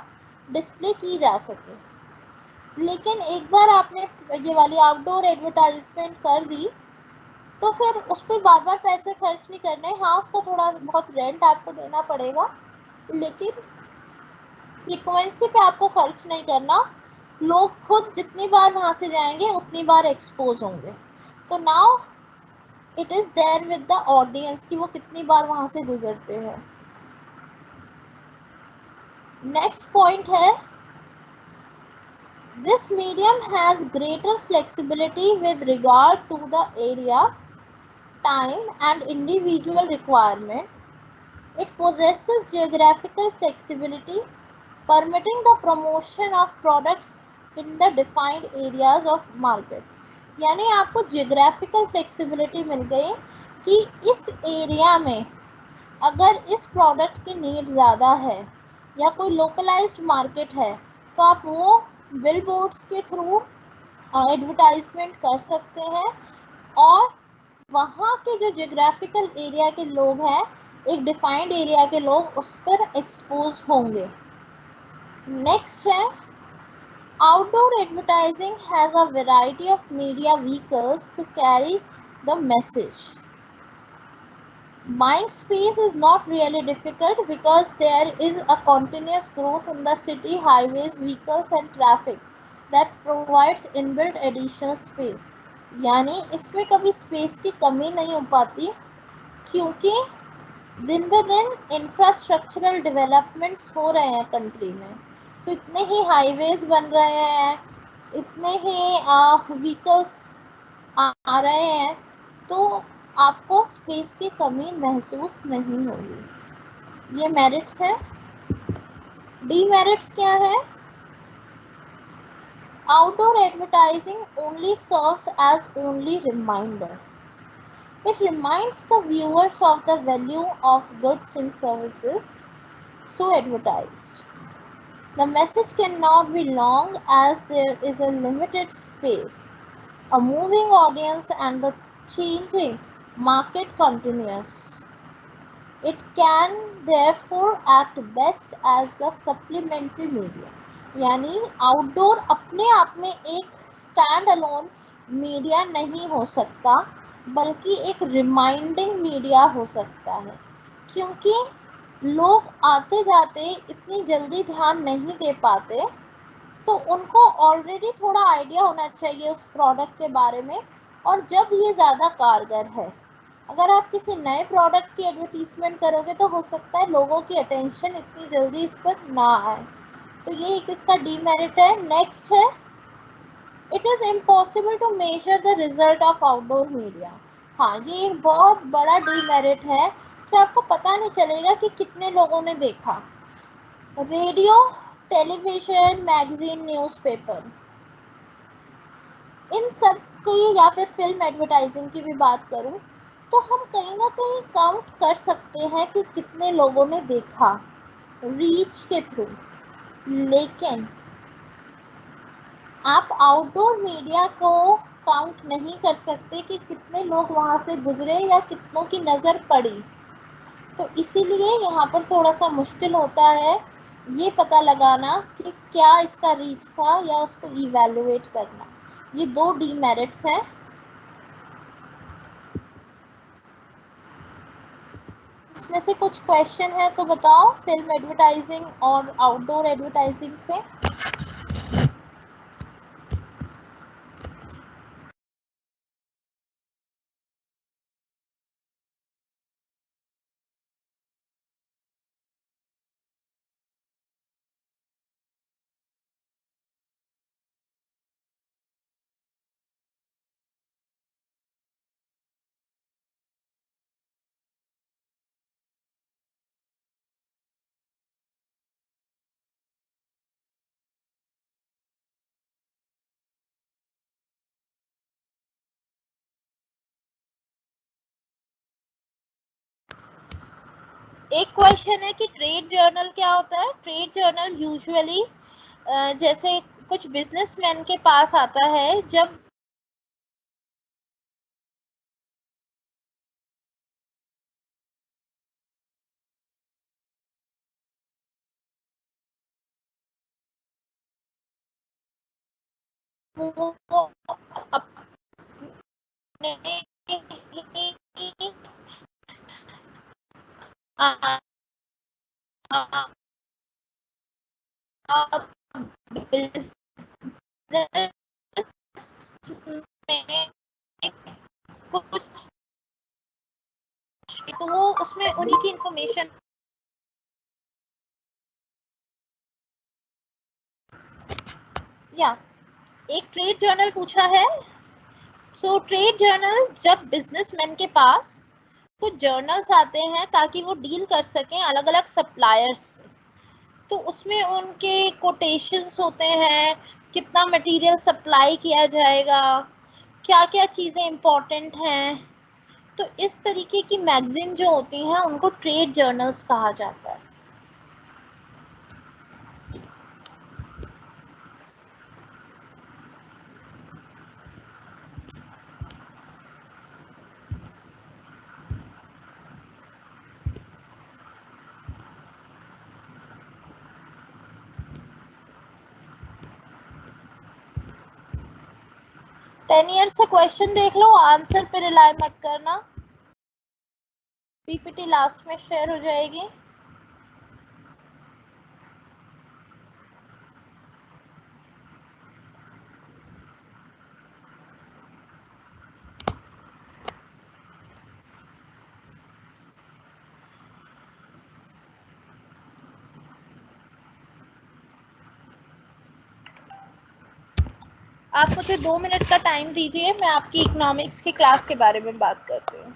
डिस्प्ले की जा सके। लेकिन एक बार आपने ये वाली आउटडोर एडवर्टाइज़मेंट कर दी, तो फिर उस पे बार-बार पैसे खर्च नहीं करने। हाँ, उसका थोड़ा बहुत रेंट आपको देना पड़ेगा, लेकिन फ्रीक्वेंसी पे आपको खर्च नहीं करना। लोग खुद जितनी बार वहां से जाएंगे उतनी बार एक्सपोज होंगे। तो now it is there with the audience कि वो कितनी बार वहां से गुजरते हैं। नेक्स्ट पॉइंट है, this medium has greater flexibility with regard to the area, time and individual requirement. It possesses geographical flexibility, permitting the promotion of products in the defined areas of market. यानी आपको geographical flexibility मिल गई कि इस area में अगर इस product की need ज़्यादा है या कोई लोकलाइज्ड मार्केट है, तो आप वो बिल बोर्ड्स के थ्रू एडवर्टाइजमेंट कर सकते हैं और वहाँ के जो जियोग्राफिकल एरिया के लोग हैं, एक डिफाइंड एरिया के लोग उस पर एक्सपोज होंगे। नेक्स्ट है, outdoor advertising has a variety of media vehicles to carry the message. Buying space is not really difficult because there is a continuous growth in the city, highways, vehicles and traffic that provides inbuilt additional space. यानी इसमें कभी space की कमी नहीं हो पाती, क्योंकि दिन ब दिन इंफ्रास्ट्रक्चरल डेवलपमेंट्स हो रहे हैं कंट्री में। तो इतने ही हाईवेज बन रहे हैं, इतने ही व्हीकल्स आ रहे हैं, तो आपको स्पेस की कमी महसूस नहीं होगी। ये मेरिट्स हैं। डीमेरिट्स क्या है? Outdoor advertising only serves as only reminder. It reminds the viewers of the value of goods and services so advertised. The message cannot be long as there is a limited space, a moving audience and the changing market continues. It can therefore act best as the supplementary media. यानी outdoor अपने आप में एक stand alone media नहीं हो सकता, बल्कि एक रिमाइंडिंग मीडिया हो सकता है, क्योंकि लोग आते जाते इतनी जल्दी ध्यान नहीं दे पाते, तो उनको ऑलरेडी थोड़ा आइडिया होना चाहिए उस प्रोडक्ट के बारे में, और जब ये ज़्यादा कारगर है। अगर आप किसी नए प्रोडक्ट की एडवर्टीजमेंट करोगे तो हो सकता है लोगों की अटेंशन इतनी जल्दी इस पर ना आए, तो ये एक इसका डीमेरिट है। नेक्स्ट है, it is impossible to measure the result of outdoor media. हाँ, ये एक बहुत बड़ा डीमेरिट है कि आपको पता नहीं चलेगा कि कितने लोगों ने देखा। रेडियो, टेलीविजन, मैगजीन, न्यूज़पेपर, इन सब की, या फिर फिल्म एडवर्टाइजिंग की भी बात करूं, तो हम कहीं ना कहीं काउंट कर सकते हैं कि कितने लोगों ने देखा रीच के थ्रू। लेकिन आप आउटडोर मीडिया को काउंट नहीं कर सकते कि कितने लोग वहां से गुजरे या कितनों की नज़र पड़ी। तो इसीलिए यहाँ पर थोड़ा सा मुश्किल होता है ये पता लगाना कि क्या इसका रीच था या उसको इवैल्यूएट करना। ये दो डीमेरिट्स हैं। इसमें से कुछ क्वेश्चन है तो बताओ, फिल्म एडवर्टाइजिंग और आउटडोर एडवर्टाइजिंग से। एक क्वेश्चन है कि ट्रेड जर्नल क्या होता है। ट्रेड जर्नल यूजुअली जैसे कुछ बिजनेसमैन के पास आता है जब वो अपने बिजनेस में कुछ, तो वो उसमें उन्हीं की इंफॉर्मेशन या एक ट्रेड जर्नल पूछा है। सो ट्रेड जर्नल, जब बिजनेसमैन के पास कुछ जर्नल्स आते हैं ताकि वो डील कर सकें अलग अलग सप्लायर्स से, तो उसमें उनके कोटेशंस होते हैं, कितना मटेरियल सप्लाई किया जाएगा, क्या क्या चीज़ें इम्पोर्टेंट हैं। तो इस तरीके की मैगजीन जो होती हैं उनको ट्रेड जर्नल्स कहा जाता है। टेन ईयर्स से क्वेश्चन देख लो, आंसर पे रिलाई मत करना। पीपीटी लास्ट में शेयर हो जाएगी। आप मुझे 2 मिनट का टाइम दीजिए, मैं आपकी इकोनॉमिक्स की क्लास के बारे में बात करती हूँ।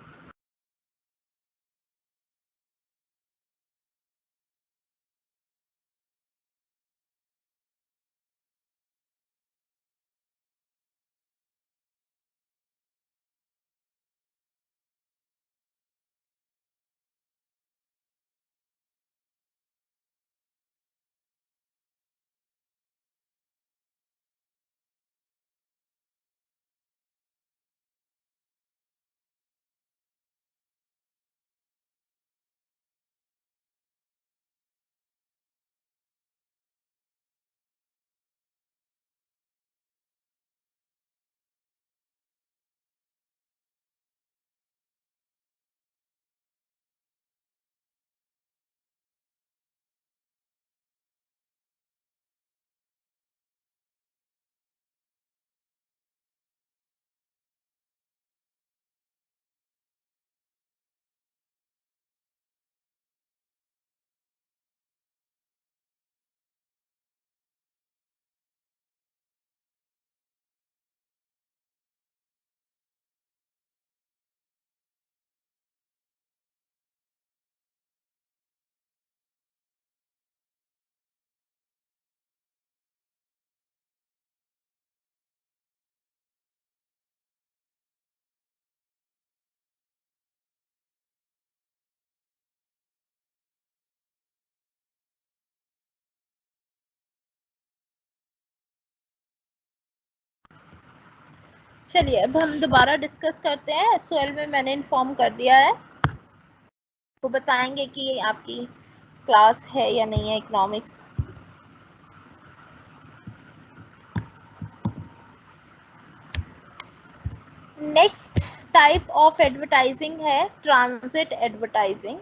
चलिए अब हम दोबारा डिस्कस करते हैं। एसओएल में मैंने इन्फॉर्म कर दिया है, वो बताएंगे कि आपकी क्लास है या नहीं है economics. Next type of advertising है transit advertising.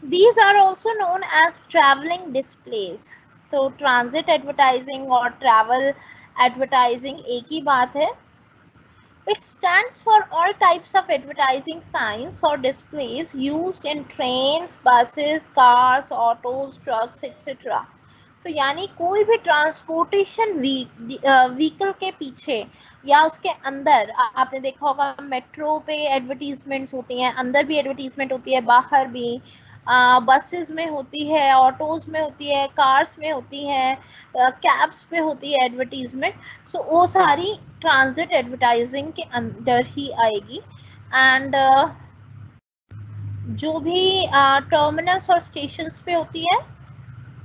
These are also known as traveling displays। तो ट्रांजिट एडवर्टाइजिंग और ट्रैवल एडवर्टाइजिंग एक ही बात है। It stands for all types of advertising signs or displays used in trains, buses, cars, autos, trucks, etc. तो यानी कोई भी ट्रांसपोर्टेशन व्हीकल के पीछे या उसके अंदर, आपने देखा होगा मेट्रो पे एडवर्टीजमेंट्स होती हैं, अंदर भी एडवर्टीजमेंट होती है, बाहर भी बसेस में होती है, ऑटोज में होती है, कार्स में होती है, कैब्स पे होती है एडवर्टीजमेंट। सो वो सारी ट्रांजिट एडवर्टाइजिंग के अंदर ही आएगी। एंड जो भी टर्मिनल्स और स्टेशंस पे होती है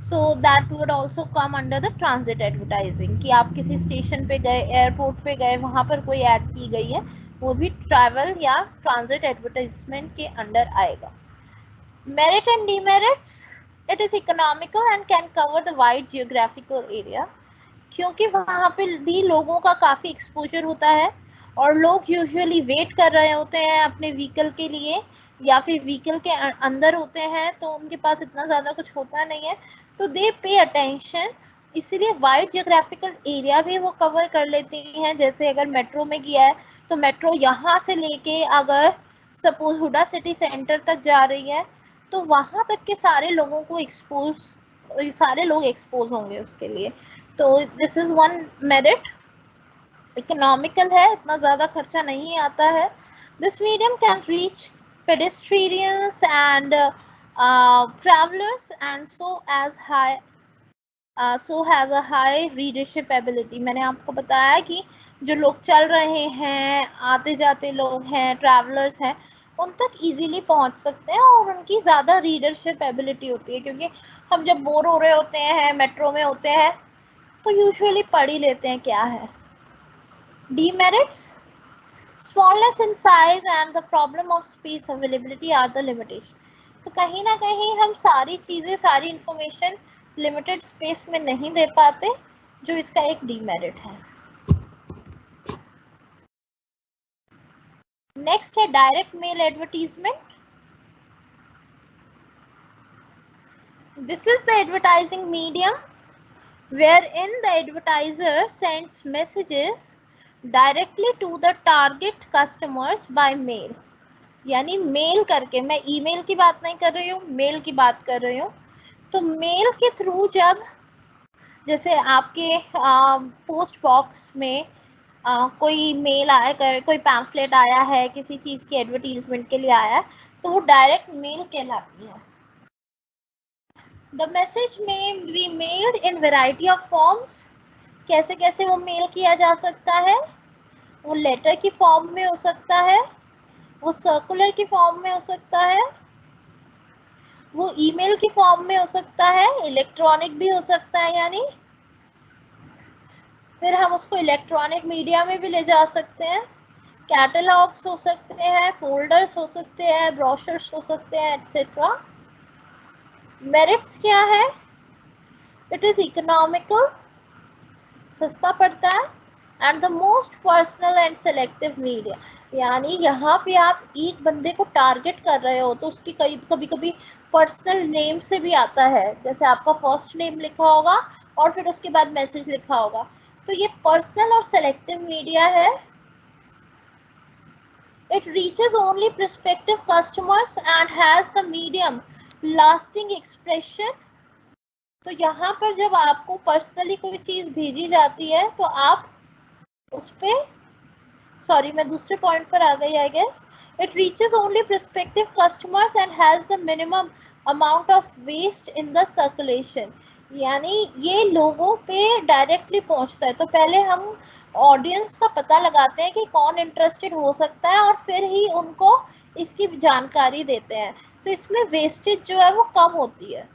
so that would also come under the transit advertising, कि आप किसी स्टेशन पे गए, एयरपोर्ट पे गए, वहां पर कोई ऐड की गई है, वो भी ट्रैवल या ट्रांजिट एडवर्टाइजमेंट के अंडर आएगा. Merit and demerits, it is economical and can cover the wide geographical area, क्योंकि वहाँ पे भी लोगों का काफ़ी एक्सपोजर होता है और लोग यूजुअली वेट कर रहे होते हैं अपने व्हीकल के लिए, या फिर व्हीकल के अंदर होते हैं तो उनके पास इतना ज़्यादा कुछ होता नहीं है, तो दे पे अटेंशन, इसीलिए वाइड जियोग्राफिकल एरिया भी वो कवर कर लेती हैं. जैसे अगर मेट्रो में किया है तो मेट्रो यहाँ से लेके अगर सपोज हुडा सिटी सेंटर तक जा रही है तो वहाँ तक के सारे लोगों को सारे लोग एक्सपोज होंगे उसके लिए. तो this is one merit. Economical है, इतना ज़्यादा खर्चा नहीं आता है. This medium can reach pedestrians and travellers and so has a high readership ability. मैंने आपको बताया कि जो लोग चल रहे हैं, आते जाते लोग हैं, ट्रैवलर्स हैं, उन तक इजीली पहुंच सकते हैं और उनकी ज़्यादा रीडरशिप एबिलिटी होती है, क्योंकि हम जब बोर हो रहे होते हैं, मेट्रो में होते हैं, तो यूजुअली पढ़ ही लेते हैं क्या है. Demerits, smallness in size and the problem of space availability are the limitation. तो कहीं ना कहीं हम सारी चीज़ें, सारी इंफॉर्मेशन लिमिटेड स्पेस में नहीं दे पाते, जो इसका एक डीमेरिट है. नेक्स्ट है direct mail advertisement. This is the advertising medium wherein the advertiser sends messages directly to the target customers by mail. यानी मेल करके, मैं ईमेल की बात नहीं कर रही हूँ, मेल की बात कर रही हूँ. तो मेल के थ्रू जब जैसे आपके पोस्ट बॉक्स में कोई मेल आया, कोई पैम्फलेट आया है, किसी चीज़ की एडवर्टीजमेंट के लिए आया है, तो वो डायरेक्ट मेल कहलाती है. The message may be mailed in variety of forms. कैसे कैसे वो मेल किया जा सकता है? वो लेटर की फॉर्म में हो सकता है, वो सर्कुलर की फॉर्म में हो सकता है, वो ईमेल की फॉर्म में हो सकता है, इलेक्ट्रॉनिक भी हो सकता है. यानी फिर हम उसको इलेक्ट्रॉनिक मीडिया में भी ले जा सकते हैं. कैटलॉग्स हो सकते हैं, फोल्डर्स हो सकते हैं, ब्रोशर्स हो सकते हैं, एटसेट्रा. मेरिट्स क्या है? इट इज इकोनॉमिकल, सस्ता पड़ता है, and the most personal and selective media. यानी यहाँ पे आप एक बंदे को टारगेट कर रहे हो तो उसकी कभी कभी पर्सनल नेम से भी आता है, जैसे आपका फर्स्ट नेम लिखा होगा और फिर उसके बाद मैसेज लिखा होगा, तो ये पर्सनल और सेलेक्टिव मीडिया है. It reaches only prospective customers and has the medium lasting expression. तो यहाँ पर जब आपको पर्सनली कोई चीज भेजी जाती है तो आप उस पे, सॉरी मैं दूसरे पॉइंट पर आ गई I guess. It reaches only prospective customers and has the minimum amount of waste in the circulation. यानी ये लोगों पे डायरेक्टली पहुंचता है. तो पहले हम ऑडियंस का पता लगाते हैं कि कौन इंटरेस्टेड हो सकता है और फिर ही उनको इसकी जानकारी देते हैं, तो इसमें वेस्टेज जो है वो कम होती है.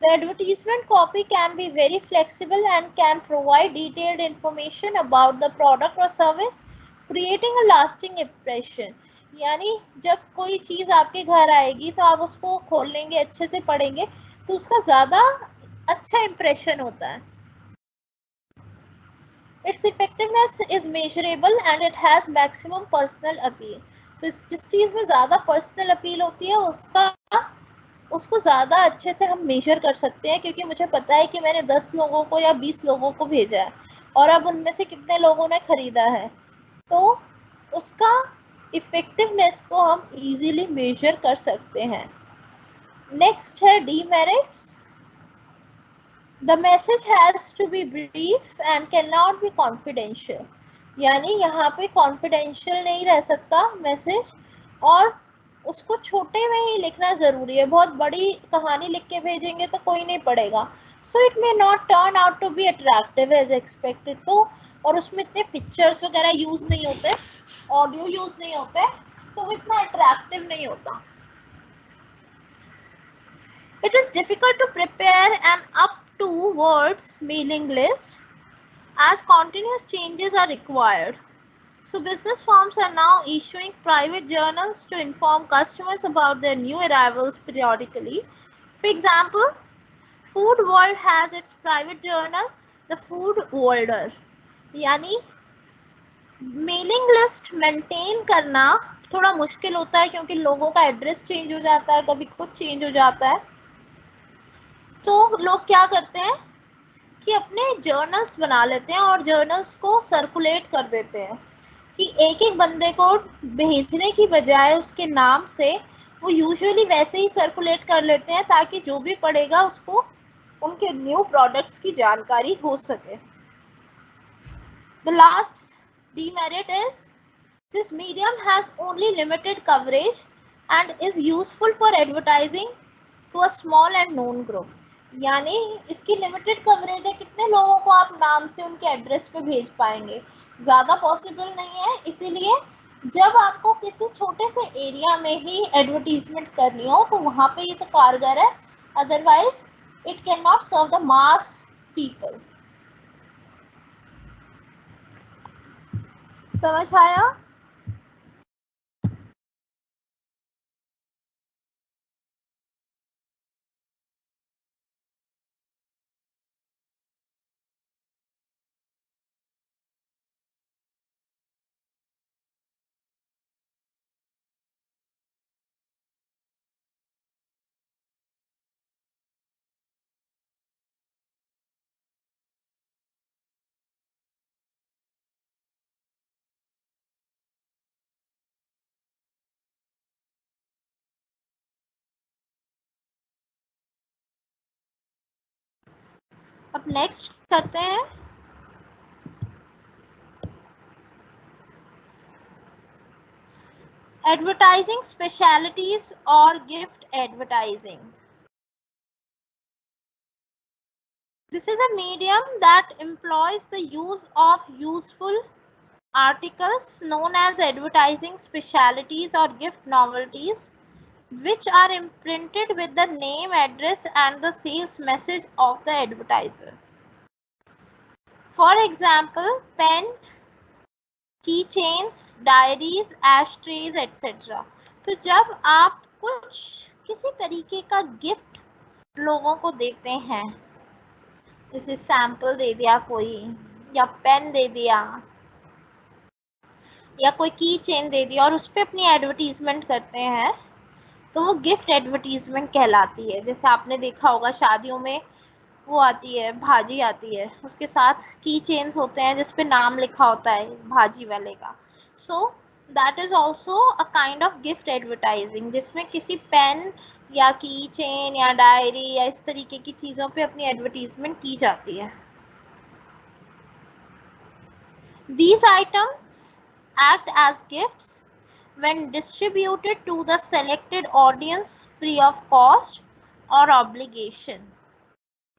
The advertisement copy can be very flexible and can provide detailed information about the product or service, creating a lasting impression. यानी जब कोई चीज़ आपके घर आएगी तो आप उसको खोल लेंगे, अच्छे से पढ़ेंगे, तो उसका ज़्यादा अच्छा इम्प्रेशन होता है. Its effectiveness is measurable and it has maximum personal appeal. तो जिस चीज़ में ज़्यादा पर्सनल अपील होती है उसको ज़्यादा अच्छे से हम मेजर कर सकते हैं, क्योंकि मुझे पता है कि मैंने 10 लोगों को या 20 लोगों को भेजा है और अब उनमें से कितने लोगों ने खरीदा है, तो उसका इफेक्टिवनेस को हम इजीली मेजर कर सकते हैं. नेक्स्ट है demerits. The message has to be brief and can not be confidential. यानी यहाँ पे कॉन्फिडेंशियल नहीं रह सकता मैसेज, और उसको छोटे में ही लिखना ज़रूरी है. बहुत बड़ी कहानी लिख के भेजेंगे तो कोई नहीं पढ़ेगा. So it may not turn out to be attractive as expected. तो और उसमें इतने पिक्चर्स वगैरह यूज़ नहीं होते, ऑडियो यूज़ नहीं होते, तो वो इतना अट्रैक्टिव नहीं होता. It is difficult to prepare an up to words mailing list as continuous changes are required. So business firms are now issuing private journals to inform customers about their new arrivals periodically. For example, Food World has its private journal, The Food Worlder. यानी mailing list maintain करना थोड़ा मुश्किल होता है क्योंकि लोगों का address change हो जाता है, कभी कुछ चेंज हो जाता है। तो लोग क्या करते हैं कि अपने जर्नल्स बना लेते हैं और जर्नल्स को सर्कुलेट कर देते हैं कि एक एक बंदे को भेजने की बजाय उसके नाम से वो यूजुअली वैसे ही सर्कुलेट कर लेते हैं ताकि जो भी पढ़ेगा उसको उनके न्यू प्रोडक्ट्स की जानकारी हो सके। The last demerit is this medium has only limited coverage and is useful for advertising to a small and known group. यानी इसकी लिमिटेड कवरेज है, कितने लोगों को आप नाम से उनके एड्रेस पे भेज पाएंगे, ज़्यादा पॉसिबल नहीं है। इसीलिए जब आपको किसी छोटे से एरिया में ही एडवर्टीजमेंट करनी हो तो वहाँ पे ये तो कारगर है, otherwise it can not serve the mass people. समझ आया? अब नेक्स्ट करते हैं एडवर्टाइजिंग स्पेशलिटीज और gift advertising. This is a medium that employs the use of useful articles known as advertising specialities or gift novelties, which are imprinted with the name, address, and the sales message of the advertiser. For example, pen, keychains, diaries, ashtrays, etc. तो जब आप कुछ किसी तरीके का gift लोगों को देते हैं, जैसे सैंपल दे दिया कोई, या पेन दे दिया, या कोई की चेन दे दिया और उस पर अपनी एडवर्टीजमेंट करते हैं, तो वो गिफ्ट एडवर्टीजमेंट कहलाती है। जैसे आपने देखा होगा शादियों में वो आती है, भाजी आती है, उसके साथ की चेन्स होते हैं जिसपे नाम लिखा होता है भाजी वाले का। So that is also a kind of gift advertising, जिसमें किसी पेन या की चेन या डायरी या इस तरीके की चीज़ों पे अपनी एडवर्टीजमेंट की जाती है। These items act as gifts when distributed to the selected audience free of cost or obligation.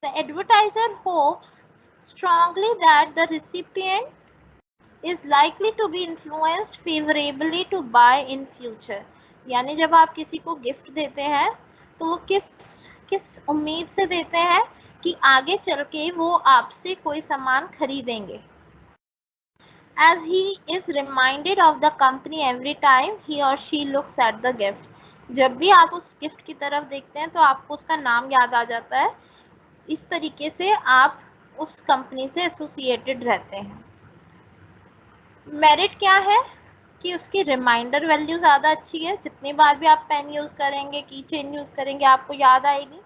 The advertiser hopes strongly that the recipient is likely to be influenced favorably to buy in future. यानी जब आप किसी को gift देते हैं तो वो किस उम्मीद से देते हैं कि आगे चल के वो आपसे कोई सामान खरीदेंगे। As he is reminded of the company every time he or she looks at the gift. जब भी आप उस गिफ्ट की तरफ देखते हैं तो आपको उसका नाम याद आ जाता है। इस तरीके से आप उस कंपनी से एसोसिएटेड रहते हैं। मेरिट क्या है कि उसकी रिमाइंडर वैल्यू ज़्यादा अच्छी है, जितनी बार भी आप पेन यूज़ करेंगे, की चेन यूज़ करेंगे, आपको याद आएगी।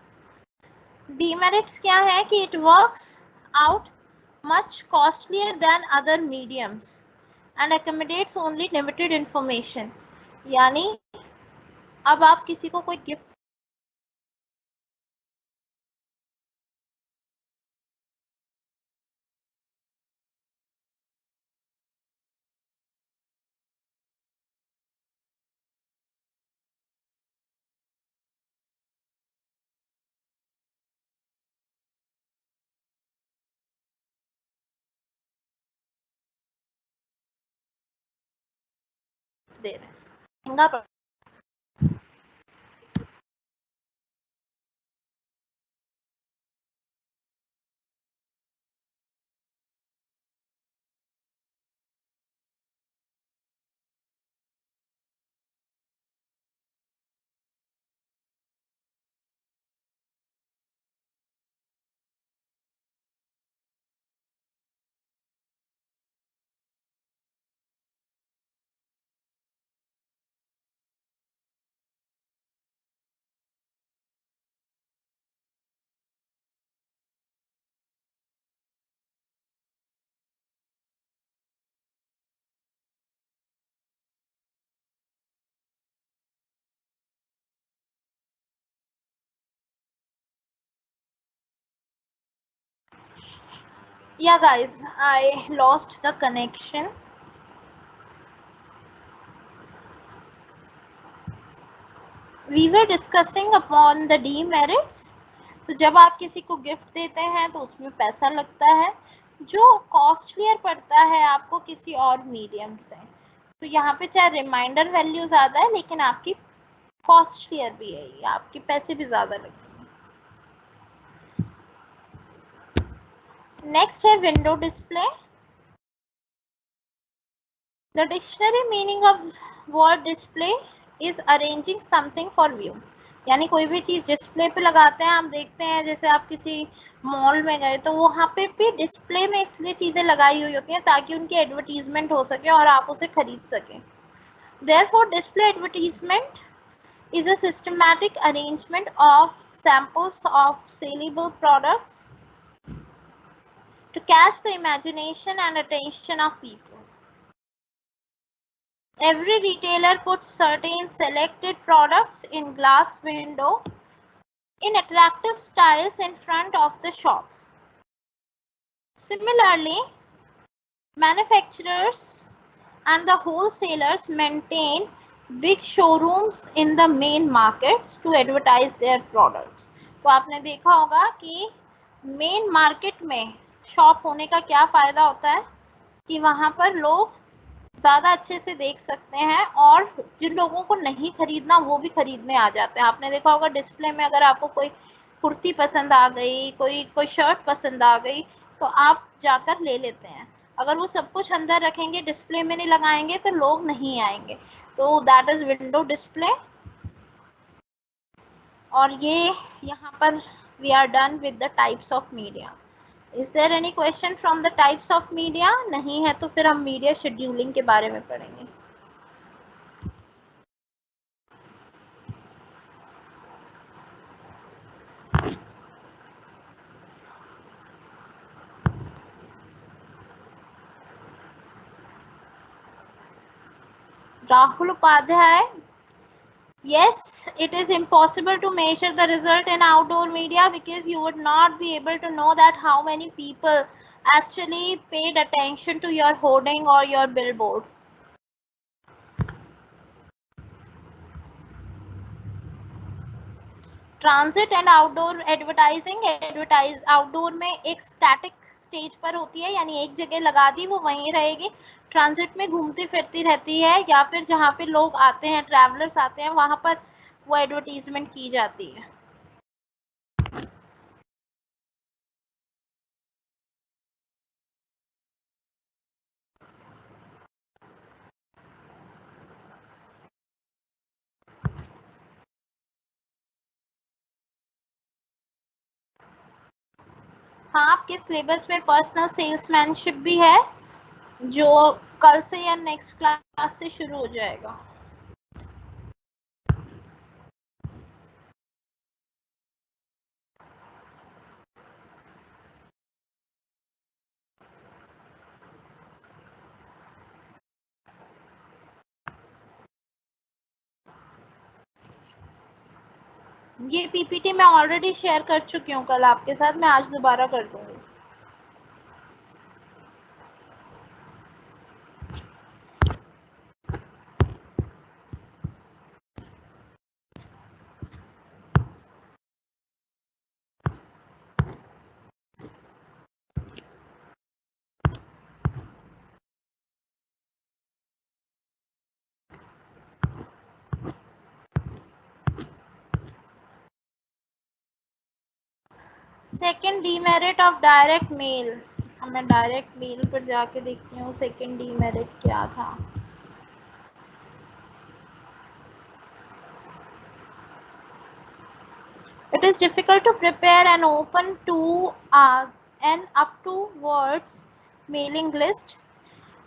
डीमेरिट्स क्या है कि it works out much costlier than other mediums and accommodates only limited information. यानी अब आप किसी को कोई गिफ्ट दे रहे हैं महंगा Yeah guys, I lost the connection. We were discussing upon the demerits. तो जब आप किसी को गिफ्ट देते हैं तो उसमें पैसा लगता है जो कॉस्टलियर पड़ता है आपको किसी और मीडियम से। तो यहाँ पे चाहे रिमाइंडर वैल्यू ज़्यादा है लेकिन आपकी कॉस्टलियर भी है, आपके पैसे भी ज़्यादा लगेंगे। नेक्स्ट है window display. The dictionary meaning of word display is arranging something for view। यानी कोई भी चीज डिस्प्ले पे लगाते हैं, हम देखते हैं जैसे आप किसी मॉल में गए तो वहां पे भी डिस्प्ले में इसलिए चीजें लगाई हुई होती हैं ताकि उनकी एडवर्टीजमेंट हो सके और आप उसे खरीद सकें। Therefore, display advertisement is a systematic arrangement of samples of saleable products to catch the imagination and attention of people. Every retailer puts certain selected products in glass window in attractive styles in front of the shop. Similarly, manufacturers and the wholesalers maintain big showrooms in the main markets to advertise their products. तो आपने देखा होगा कि main market में shop होने का क्या फायदा होता है कि वहां पर लोग ज़्यादा अच्छे से देख सकते हैं और जिन लोगों को नहीं खरीदना वो भी खरीदने आ जाते हैं। आपने देखा होगा डिस्प्ले में अगर आपको कोई कुर्ती पसंद आ गई, कोई शर्ट पसंद आ गई तो आप जाकर ले लेते हैं। अगर वो सब कुछ अंदर रखेंगे, डिस्प्ले में नहीं लगाएंगे तो लोग नहीं आएंगे। तो दैट इज विंडो डिस्प्ले। और ये यहाँ पर we are done with the types of media. Is there any question from the types of media? नहीं है तो फिर हम मीडिया शेड्यूलिंग के बारे में पढ़ेंगे। Rahul Upadhyay, yes, it is impossible to measure the result in outdoor media because you would not be able to know that how many people actually paid attention to your hoarding or your billboard. Transit and outdoor advertising. Outdoor में एक static stage पर होती है, यानी एक जगह लगा दी वो वहीं रहेगी। ट्रांजिट में घूमती फिरती रहती है या फिर जहाँ पे लोग आते हैं, ट्रैवलर्स आते हैं, वहां पर वो एडवर्टीजमेंट की जाती है। हाँ, आपके सिलेबस में पर्सनल सेल्समैनशिप भी है जो कल से या नेक्स्ट क्लास से शुरू हो जाएगा। ये पीपीटी मैं ऑलरेडी शेयर कर चुकी हूँ कल आपके साथ, मैं आज दोबारा कर दूंगी। Second demerit of direct mail. मैं डायरेक्ट मेल पर जाके देखती हूँ सेकेंड डीमेरिट क्या था। It is difficult to prepare and open to an up to words mailing list।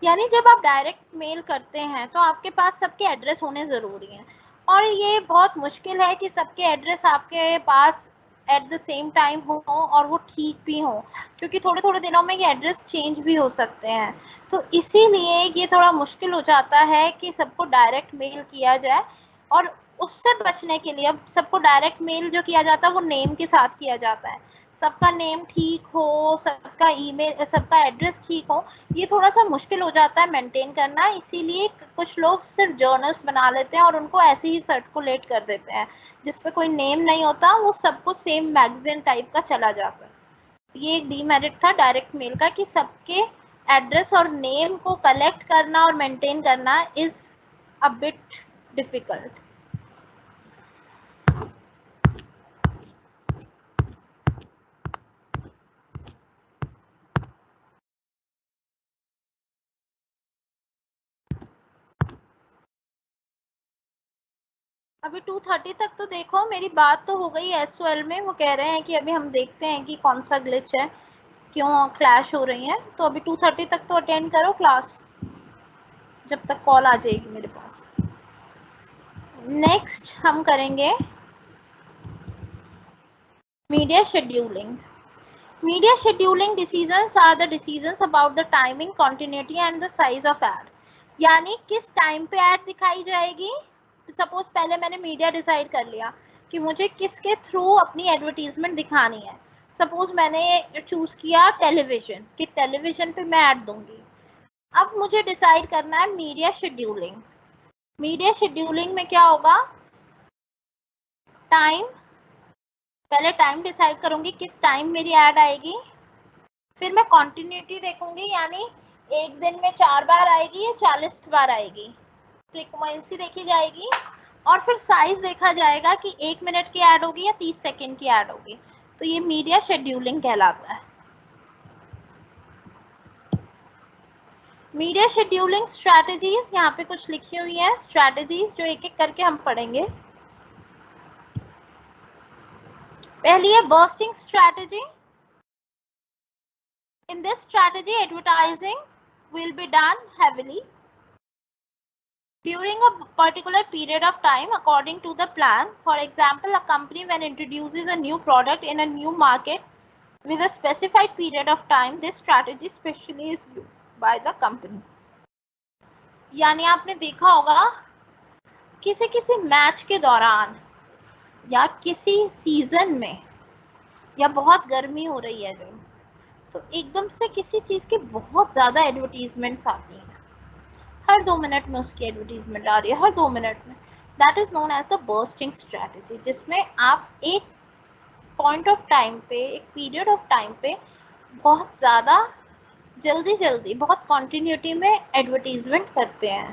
यानी जब आप डायरेक्ट मेल करते हैं तो आपके पास सबके एड्रेस होने ज़रूरी हैं और ये बहुत मुश्किल है कि सबके एड्रेस आपके पास एट द सेम टाइम हो और वो ठीक भी हो, क्योंकि थोड़े थोड़े दिनों में ये एड्रेस चेंज भी हो सकते हैं। तो इसीलिए ये थोड़ा मुश्किल हो जाता है कि सबको डायरेक्ट मेल किया जाए। और उससे बचने के लिए अब सबको डायरेक्ट मेल जो किया जाता है वो नेम के साथ किया जाता है। सबका नेम ठीक हो, सबका ईमेल, सबका एड्रेस ठीक हो, ये थोड़ा सा मुश्किल हो जाता है मेंटेन करना। इसीलिए कुछ लोग सिर्फ जर्नल्स बना लेते हैं और उनको ऐसे ही सर्कुलेट कर देते हैं, जिसपे कोई नेम नहीं होता, वो सबको सेम मैगजीन टाइप का चला जाता है। ये एक डीमेरिट था डायरेक्ट मेल का कि सबके एड्रेस और नेम को कलेक्ट करना और मेंटेन करना इज अ बिट डिफिकल्ट। अभी 2:30 तक तो देखो, मेरी बात तो हो गई एसओएल में। वो कह रहे हैं कि अभी हम देखते हैं कि कौन सा ग्लिच है, क्यों क्लैश हो रही है। तो अभी 2:30 तक तो अटेंड करो क्लास, जब तक कॉल आ जाएगी मेरे पास। नेक्स्ट हम करेंगे media scheduling. Media scheduling decisions are the decisions about the timing, continuity and the size of ad. यानी किस टाइम पे एड दिखाई जाएगी। सपोज पहले मैंने मीडिया डिसाइड कर लिया कि मुझे किसके थ्रू अपनी एडवर्टीजमेंट दिखानी है। सपोज मैंने चूज किया टेलीविजन, कि टेलीविजन पे मैं ऐड दूंगी। अब मुझे डिसाइड करना है मीडिया शेड्यूलिंग। मीडिया शेड्यूलिंग में क्या होगा, टाइम, पहले टाइम डिसाइड करूंगी किस टाइम मेरी ऐड आएगी। फिर मैं कॉन्टिन्यूटी देखूंगी, यानी एक दिन में 4 बार आएगी या 40 बार आएगी, फ्रीक्वेंसी देखी जाएगी। और फिर साइज देखा जाएगा कि 1 मिनट की ऐड होगी या 30 सेकेंड की ऐड होगी। तो ये मीडिया शेड्यूलिंग कहलाता है। मीडिया शेड्यूलिंग स्ट्रैटेजीज यहाँ पे कुछ लिखी हुई है, स्ट्रैटेजीज जो एक एक करके हम पढ़ेंगे। पहली है bursting strategy. In this strategy, advertising will be done heavily during a particular period of time according to the plan. For example, a company when introduces a new product in a new market with a specified period of time, this strategy specially is used by the company. यानी आपने देखा होगा किसी किसी match के दौरान या किसी सीजन में, या बहुत गर्मी हो रही है जब, तो एकदम से किसी चीज की बहुत ज्यादा एडवर्टीजमेंट्स आती हैं। हर 2 मिनट में उसकी एडवर्टीजमेंट आ रही है, हर 2 मिनट में। That is known as the bursting strategy, जिसमें आप एक पॉइंट ऑफ टाइम पे, एक पीरियड ऑफ टाइम पे बहुत ज़्यादा जल्दी जल्दी बहुत कॉन्टिन्यूटी में एडवर्टीजमेंट करते हैं।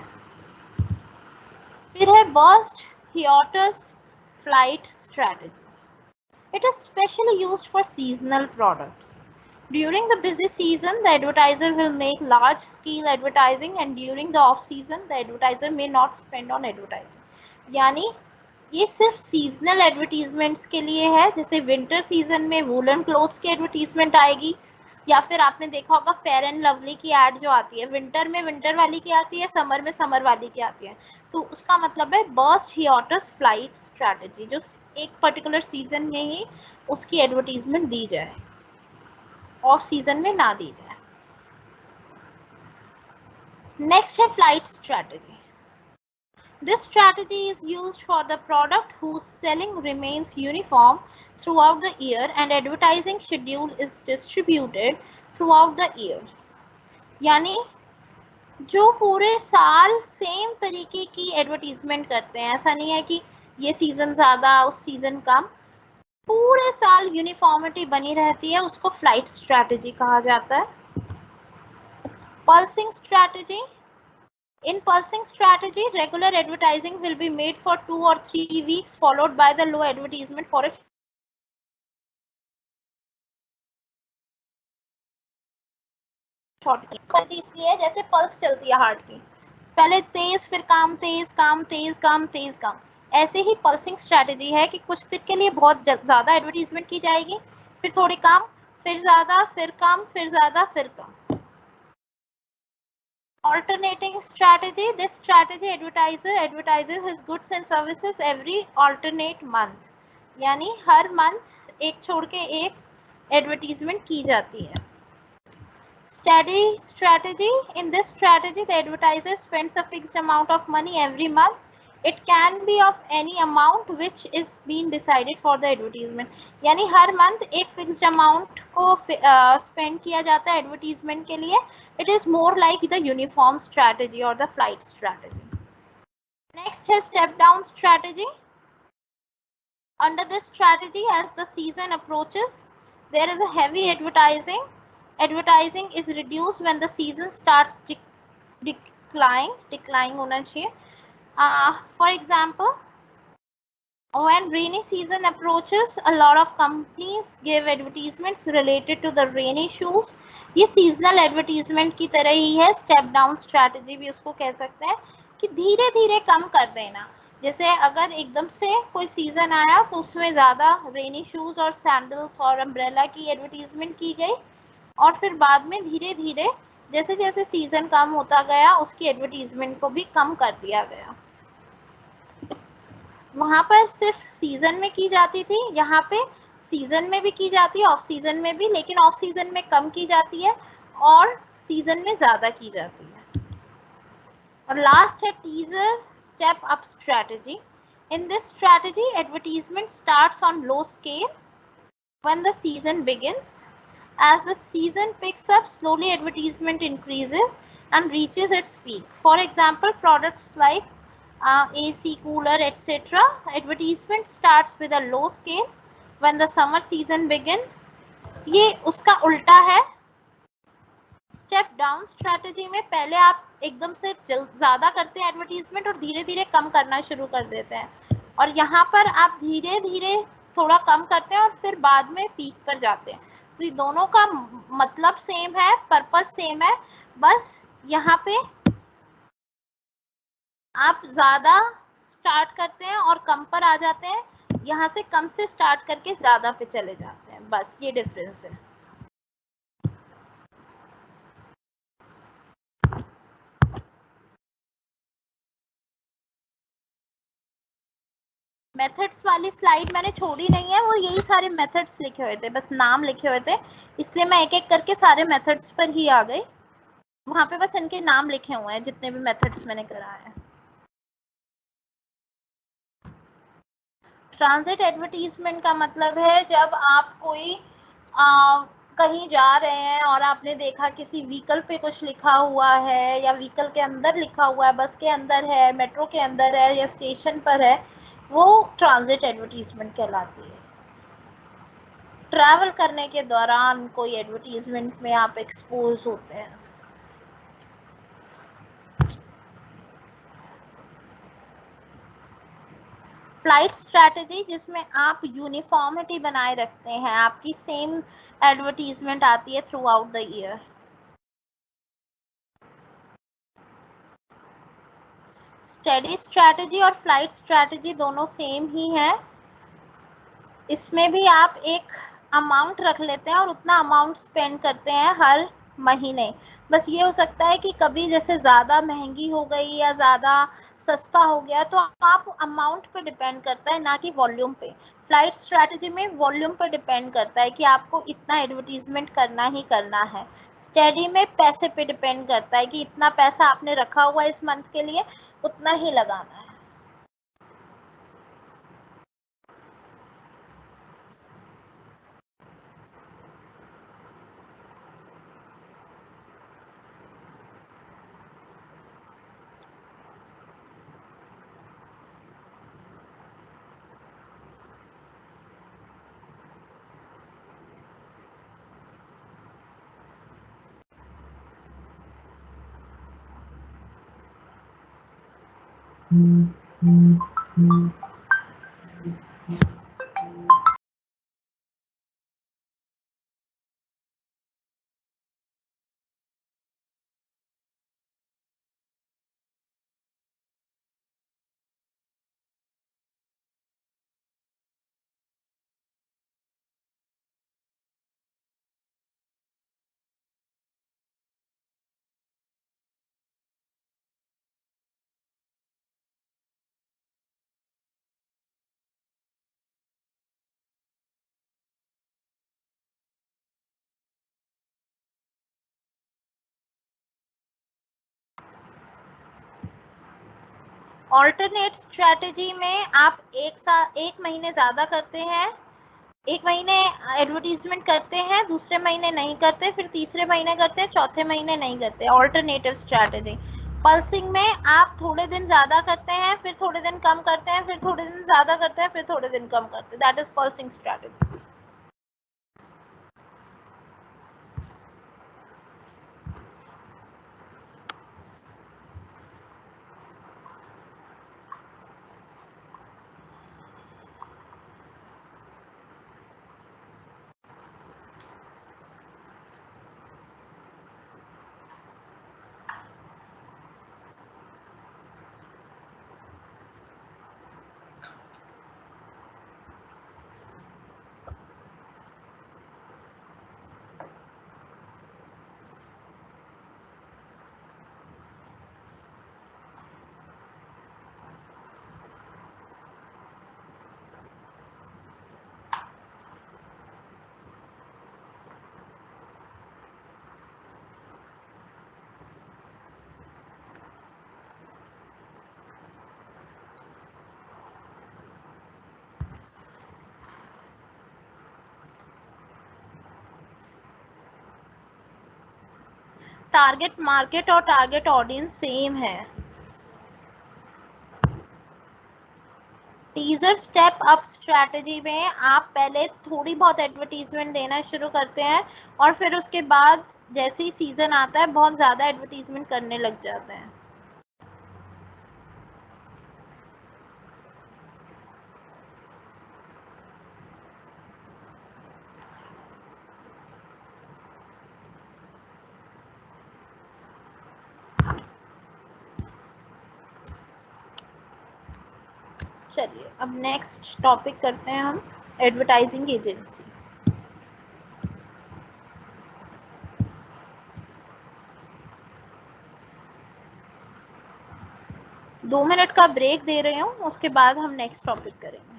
फिर है burst हियाटस flight strategy. It is specially used for seasonal products. During the busy season, the advertiser will make large-scale advertising, and during the off-season, the advertiser may not spend on advertising. यानी ये सिर्फ seasonal advertisements के लिए है। जैसे winter season में woollen clothes की advertisement आएगी, या फिर आपने देखा होगा फेयर एंड लवली की एड जो आती है, विंटर में विंटर वाली की आती है, समर में समर वाली की आती है। तो उसका मतलब है बर्स्ट हियाटस फ्लाइट स्ट्रैटेजी, जो एक पर्टिकुलर सीजन में ही उसकी एडवर्टीजमेंट दी जाए, ऑफ सीजन में ना दी जाए। नेक्स्ट है flight strategy. This strategy is used for the product whose selling remains uniform throughout the year and advertising schedule is distributed throughout the year. यानी जो पूरे साल सेम तरीके की एडवर्टीजमेंट करते हैं, ऐसा नहीं है कि ये सीजन ज्यादा उस सीजन कम, पूरे साल यूनिफॉर्मिटी बनी रहती है, उसको फ्लाइट स्ट्रैटेजी कहा जाता है. Pulsing strategy. In pulsing strategy, regular advertising will be made for 2 or 3 weeks, followed by the low advertisement for a short. इसलिए जैसे पल्स चलती है हार्ट की, पहले तेज, फिर काम, तेज काम, तेज काम, तेज काम। ऐसे ही पल्सिंग स्ट्रैटेजी है कि कुछ दिन के लिए बहुत ज्यादा एडवर्टीजमेंट की जाएगी, फिर थोड़ी कम, फिर ज्यादा, फिर कम, फिर ज्यादा, फिर कम. Alternating strategy. This strategy advertiser advertises his goods and services every alternate month. यानी हर मंथ एक छोड़ के एक एडवर्टीजमेंट की जाती है. Steady strategy. In this strategy, the advertiser spends a fixed amount of money every month it can be of any amount which is been decided for the advertisement, यानी हर मंथ एक फिक्स्ड अमाउंट को spend किया जाता है advertisement के लिए. It is more like the uniform strategy और द फ्लाइट स्ट्रैटेजी. नेक्स्ट है step down strategy. Under this strategy, as the season approaches, there is a heavy advertising. Advertising is reduced when the season starts decline होना चाहिए. For example, when rainy season approaches, a lot of companies give advertisements related to the rainy shoes. ये seasonal advertisement की तरह ही है. Step down strategy भी उसको कह सकते हैं कि धीरे धीरे कम कर देना. जैसे अगर एकदम से कोई सीजन आया तो उसमें ज्यादा रेनी शूज और सैंडल्स और अम्ब्रेला की एडवर्टीजमेंट की गई, और फिर बाद में धीरे धीरे जैसे जैसे सीजन कम होता गया उसकी एडवर्टीजमेंट को भी कम कर दिया गया. वहां पर सिर्फ सीजन में की जाती थी, यहाँ पे सीजन में भी की जाती है, ऑफ सीजन में भी, लेकिन ऑफ सीजन में कम की जाती है और सीजन में ज्यादा की जाती है. और लास्ट है teaser step up strategy. In this strategy, advertisement starts on low scale when the season begins. As the season picks up, slowly advertisement increases and reaches its peak. For example, products like AC, cooler, etc. Advertisement starts with a low scale when the summer season begins. ये उसका उल्टा है. Step down strategy में पहले आप एकदम से ज्यादा करते हैं एडवर्टीजमेंट और धीरे धीरे कम करना शुरू कर देते हैं, और यहाँ पर आप धीरे धीरे थोड़ा कम करते हैं और फिर बाद में पीक पर जाते हैं. तो ये दोनों का मतलब सेम है, पर्पस सेम है, बस यहाँ पे आप ज्यादा स्टार्ट करते हैं और कम पर आ जाते हैं, यहाँ से कम से स्टार्ट करके ज्यादा पे चले जाते हैं. बस ये डिफरेंस है. मेथड्स वाली स्लाइड मैंने छोड़ी नहीं है, वो यही सारे मेथड्स लिखे हुए थे, बस नाम लिखे हुए थे, इसलिए मैं एक एक करके सारे मेथड्स पर ही आ गई. वहां पे बस इनके नाम लिखे हुए हैं जितने भी मेथड्स मैंने कराए हैं. ट्रांजिट एडवर्टीजमेंट का मतलब है जब आप कोई कहीं जा रहे हैं और आपने देखा किसी व्हीकल पे कुछ लिखा हुआ है, या व्हीकल के अंदर लिखा हुआ है, बस के अंदर है, मेट्रो के अंदर है, या स्टेशन पर है, वो ट्रांजिट एडवर्टीजमेंट कहलाती है. ट्रैवल करने के दौरान कोई एडवर्टीजमेंट में आप एक्सपोज होते हैं. फ्लाइट स्ट्रैटेजी जिसमें आप यूनिफॉर्मिटी बनाए रखते हैं, आपकी सेम एडवर्टीजमेंट आती है through out the year. Study strategy और फ्लाइट स्ट्रैटेजी दोनों सेम ही है. इसमें भी आप एक अमाउंट रख लेते हैं और उतना अमाउंट स्पेंड करते हैं हर महीने. बस ये हो सकता है कि कभी जैसे ज़्यादा महंगी हो गई या ज़्यादा सस्ता हो गया, तो आप अमाउंट पे डिपेंड करता है, ना कि वॉल्यूम पे. फ्लाइट स्ट्रैटेजी में वॉल्यूम पे डिपेंड करता है कि आपको इतना एडवर्टीजमेंट करना ही करना है. स्टडी में पैसे पे डिपेंड करता है कि इतना पैसा आपने रखा हुआ है इस मंथ के लिए, उतना ही लगाना है. ऑल्टरनेट स्ट्रेटेजी में आप एक महीने ज्यादा करते हैं, एक महीने एडवर्टीजमेंट करते हैं, दूसरे महीने नहीं करते, फिर तीसरे महीने करते हैं, चौथे महीने नहीं करते। Alternative strategy. पल्सिंग में आप थोड़े दिन ज्यादा करते हैं, फिर थोड़े दिन कम करते हैं, फिर थोड़े दिन ज्यादा करते हैं, फिर थोड़े दिन कम करते हैं। That is pulsing strategy. Target market और टारगेट ऑडियंस सेम है। टीजर स्टेप अप स्ट्रैटेजी में आप पहले थोड़ी बहुत एडवर्टीजमेंट देना शुरू करते हैं और फिर उसके बाद जैसे ही सीजन आता है बहुत ज़्यादा एडवर्टीजमेंट करने लग जाते हैं। चलिए अब नेक्स्ट टॉपिक करते हैं हम, एडवर्टाइजिंग एजेंसी। 2 मिनट का ब्रेक दे रही हूँ, उसके बाद हम नेक्स्ट टॉपिक करेंगे।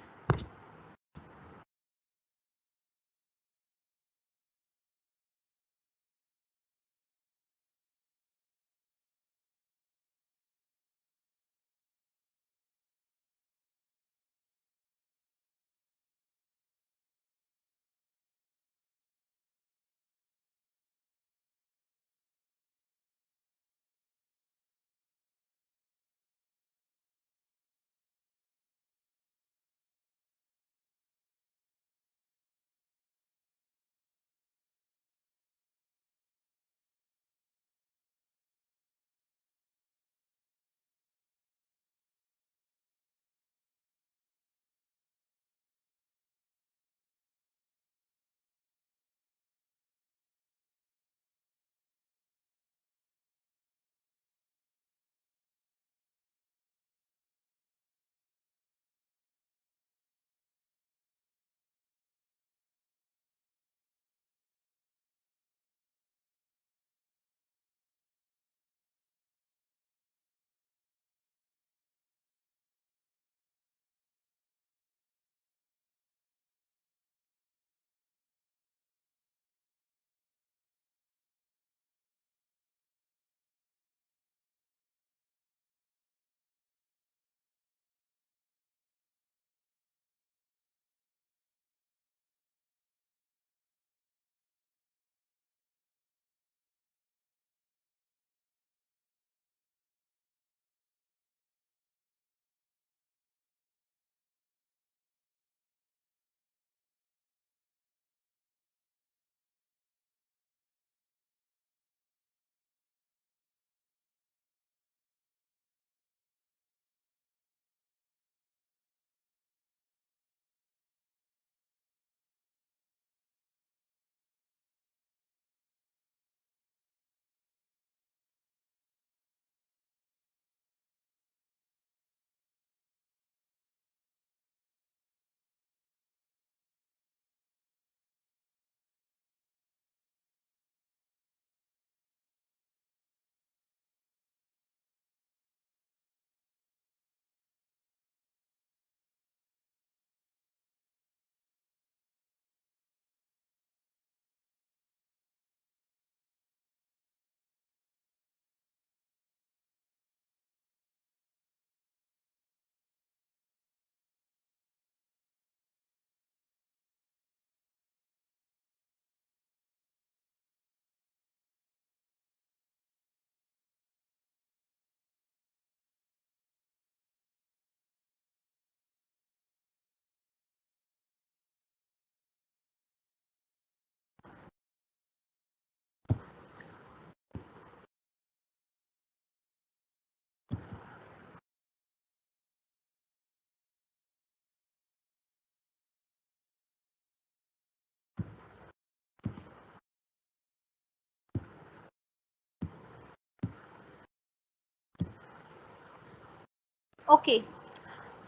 Okay,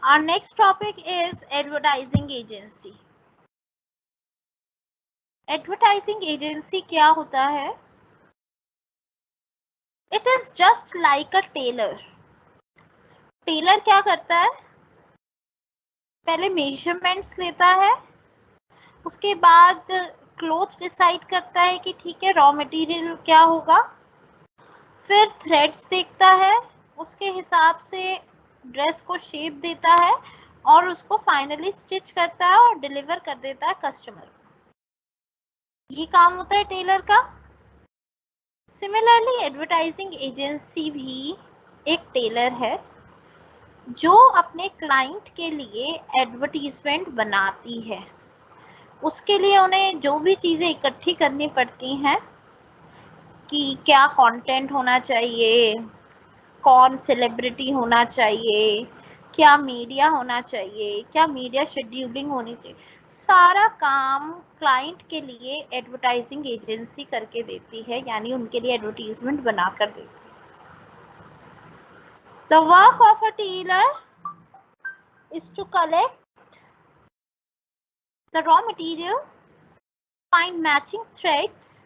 our next topic is advertising agency. Advertising agency क्या होता है? It is just like a tailor. Tailor क्या करता है? पहले मेजरमेंट्स लेता है, उसके बाद क्लोथ डिसाइड करता है कि ठीक है रॉ मटेरियल क्या होगा, फिर थ्रेड्स देखता है, उसके हिसाब से ड्रेस को शेप देता है और उसको फाइनली स्टिच करता है और डिलीवर कर देता है कस्टमर को। ये काम होता है टेलर का। सिमिलरली एडवर्टाइजिंग एजेंसी भी एक टेलर है जो अपने क्लाइंट के लिए एडवर्टीजमेंट बनाती है। उसके लिए उन्हें जो भी चीज़ें इकट्ठी करनी पड़ती हैं कि क्या कंटेंट होना चाहिए, कौन सेलिब्रिटी होना चाहिए, क्या मीडिया होना चाहिए, क्या मीडिया शेड्यूलिंग होनी चाहिए, सारा काम क्लाइंट के लिए एडवर्टाइजिंग एजेंसी करके देती है, यानी उनके लिए एडवर्टीजमेंट बनाकर देती है। The work of a tailor is to collect the raw material, find matching threads,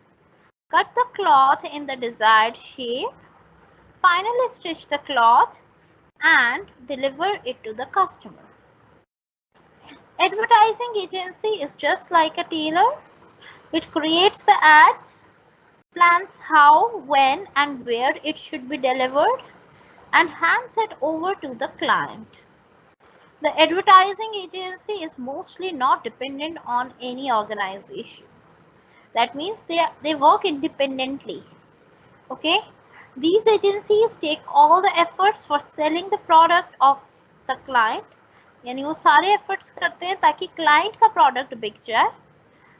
cut the cloth in the desired shape, finally stitch the cloth and deliver it to the customer. Advertising agency is just like a tailor. It creates the ads, plans how, when and where it should be delivered, and hands it over to the client. The advertising agency is mostly not dependent on any organizations. That means they work independently. Okay? These agencies take all the efforts for selling the product of the client, यानी वो सारे efforts करते हैं ताकि client का product बिक जाए.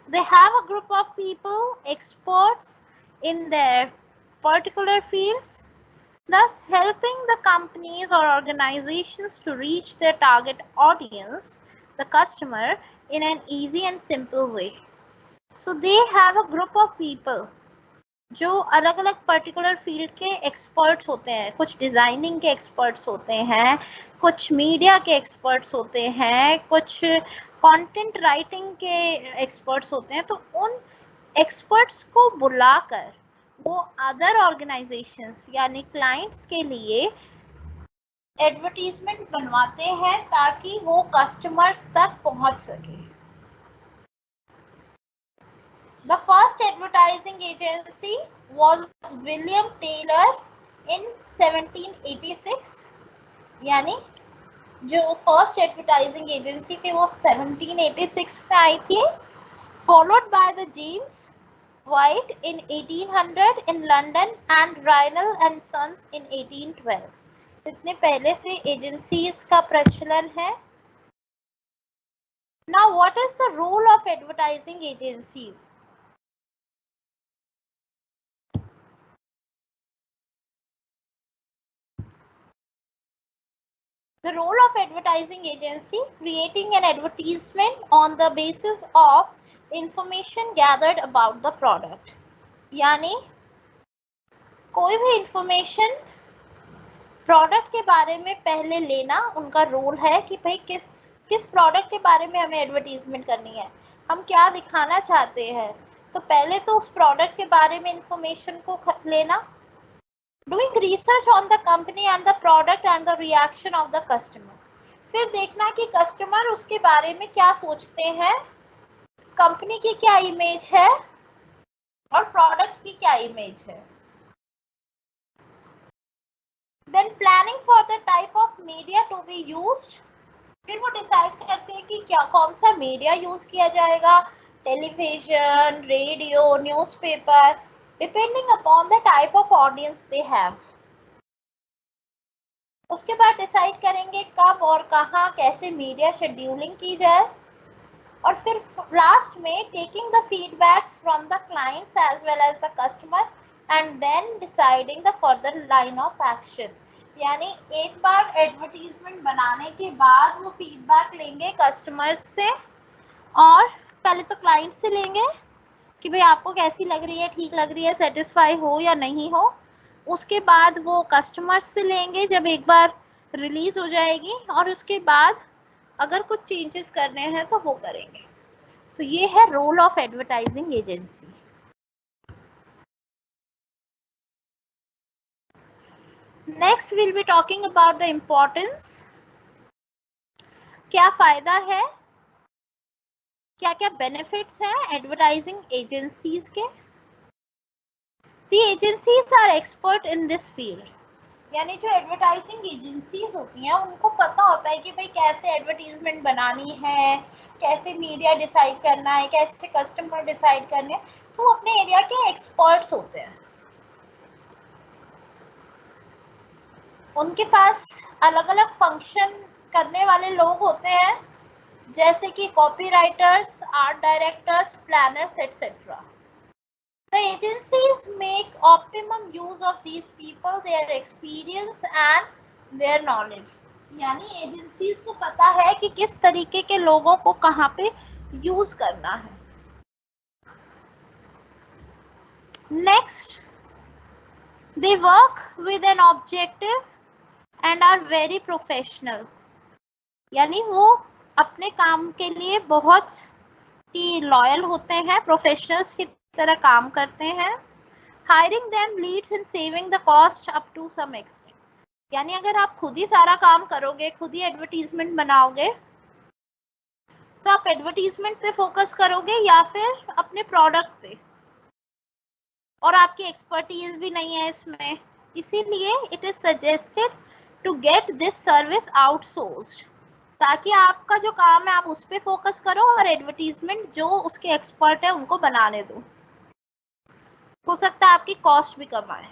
They have a group of people, experts in their particular fields, thus helping the companies or organizations to reach their target audience, the customer, in an easy and simple way. So they have a group of people जो अलग अलग particular field के experts होते हैं। कुछ designing के experts होते हैं, कुछ मीडिया के एक्सपर्ट्स होते हैं, कुछ कंटेंट राइटिंग के एक्सपर्ट्स होते हैं। तो उन एक्सपर्ट्स को बुलाकर वो अदर ऑर्गेनाइजेशंस यानी क्लाइंट्स के लिए एडवर्टीजमेंट बनवाते हैं ताकि वो कस्टमर्स तक पहुंच सके। The first advertising agency was William Taylor in 1786, यानी जो फर्स्ट एडवर्टाइजिंग एजेंसी थी वो 1786 में आई थी, followed by the James White in 1800 in London and Reinl and Sons in 1812. इतने पहले से एजेंसीज का प्रचलन है। Now what is the role of advertising agencies? The role of advertising agency, creating an advertisement on the basis of information gathered about the product. यानी कोई भी information product के बारे में पहले लेना उनका रोल है कि भाई किस प्रोडक्ट के बारे में हमें एडवर्टीजमेंट करनी है, हम क्या दिखाना चाहते हैं। तो पहले तो उस प्रोडक्ट के बारे में इंफॉर्मेशन को लेना, doing research on the company and the product and the reaction of the customer. फिर देखना कि कस्टमर उसके बारे में क्या सोचते हैं, कंपनी की क्या इमेज है और प्रोडक्ट की क्या इमेज है। Then planning for the type of media to be used. फिर वो डिसाइड करते हैं कि क्या कौन सा मीडिया यूज किया जाएगा, television, radio, newspaper, depending upon the type of audience they have. उसके बाद डिसाइड करेंगे कब और कहाँ कैसे मीडिया शेड्यूलिंग की जाए, और फिर लास्ट में taking the feedbacks from the clients as well as the customer and then deciding the further line of action. यानी एक बार एडवर्टीजमेंट बनाने के बाद वो फीडबैक लेंगे कस्टमर्स से, और पहले तो क्लाइंट से लेंगे कि भाई आपको कैसी लग रही है, ठीक लग रही है, सेटिस्फाई हो या नहीं हो। उसके बाद वो कस्टमर्स से लेंगे जब एक बार रिलीज हो जाएगी और उसके बाद अगर कुछ चेंजेस करने हैं तो वो करेंगे। तो ये है role of advertising agency. Next will be talking about the importance. क्या फायदा है, क्या क्या बेनिफिट्स हैं एडवर्टाइजिंग एजेंसीज के। The agencies are expert in this field, यानी जो एडवर्टाइजिंग एजेंसीज होती हैं उनको पता होता है कि भाई कैसे एडवर्टीजमेंट बनानी है, कैसे मीडिया डिसाइड करना है, कैसे कस्टमर डिसाइड करने हैं, तो वो अपने एरिया के एक्सपर्ट्स होते हैं। उनके पास अलग अलग फंक्शन करने वाले लोग होते हैं, जैसे कि copywriters, art directors, planners etcetera. The agencies make optimum use of these people, their experience and their knowledge. यानी एजेंसीज को पता है कि किस तरीके के लोगों को कहाँ पे यूज करना है। Next, they work with an objective and are very professional, यानी वो अपने काम के लिए बहुत ही लॉयल होते हैं, प्रोफेशनल्स की तरह काम करते हैं। Hiring them leads in saving the cost up to some extent, यानी अगर आप खुद ही सारा काम करोगे, खुद ही एडवर्टीजमेंट बनाओगे, तो आप एडवर्टीजमेंट पे फोकस करोगे या फिर अपने प्रोडक्ट पे, और आपकी एक्सपर्टीज भी नहीं है इसमें। इसीलिए it is suggested to get this service outsourced, ताकि आपका जो काम है आप उस पर फोकस करो और एडवर्टीजमेंट जो उसके एक्सपर्ट है उनको बनाने दो। हो सकता है आपकी कॉस्ट भी कम आए।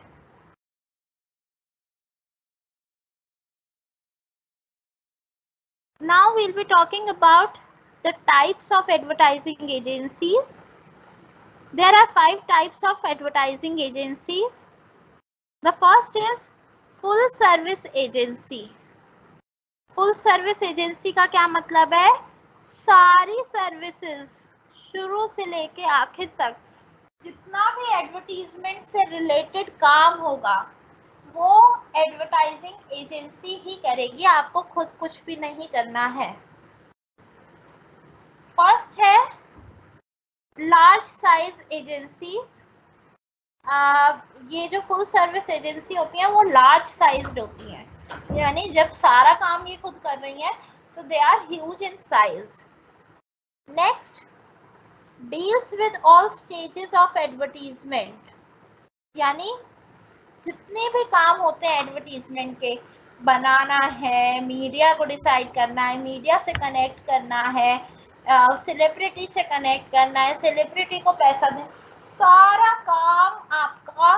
Now we'll be talking about the types of advertising agencies. There are 5 types of advertising agencies. The first is full service agency. Full service agency का क्या मतलब है, सारी सर्विसेज शुरू से लेके आखिर तक जितना भी एडवर्टीजमेंट से रिलेटेड काम होगा वो एडवर्टाइजिंग एजेंसी ही करेगी, आपको खुद कुछ भी नहीं करना है। फर्स्ट है लार्ज साइज एजेंसीज। ये जो फुल सर्विस एजेंसी होती है वो लार्ज साइज्ड होती हैं, यानी जब सारा काम ये खुद कर रही हैं तो they are huge in size. Next, deals with all stages of advertisement, यानी जितने भी काम होते हैं एडवर्टीजमेंट के, बनाना है, मीडिया को डिसाइड करना है, मीडिया से कनेक्ट करना है, सेलिब्रिटी से कनेक्ट करना है, सेलिब्रिटी को पैसा देना, सारा काम आपका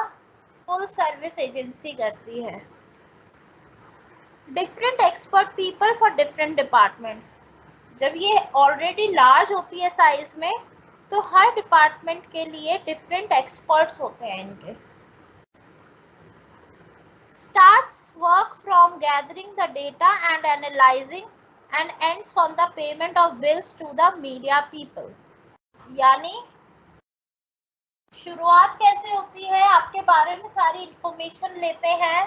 फुल सर्विस एजेंसी करती है। Different expert people for different departments, जब ये ऑलरेडी लार्ज होती है साइज में तो हर डिपार्टमेंट के लिए डिफरेंट एक्सपर्ट्स होते हैं इनके। starts work from gathering the data and analyzing and ends on the payment of bills to the media people, यानी शुरुआत कैसे होती है, आपके बारे में सारी इंफॉर्मेशन लेते हैं,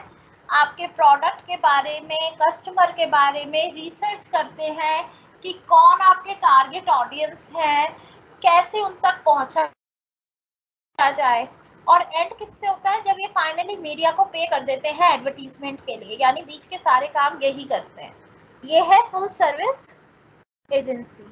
आपके प्रोडक्ट के बारे में, कस्टमर के बारे में रिसर्च करते हैं कि कौन आपके टारगेट ऑडियंस है, कैसे उन तक पहुंचा जाए, और एंड किससे होता है, जब ये फाइनली मीडिया को पे कर देते हैं एडवर्टीजमेंट के लिए, यानी बीच के सारे काम यही करते हैं। ये है फुल सर्विस एजेंसी।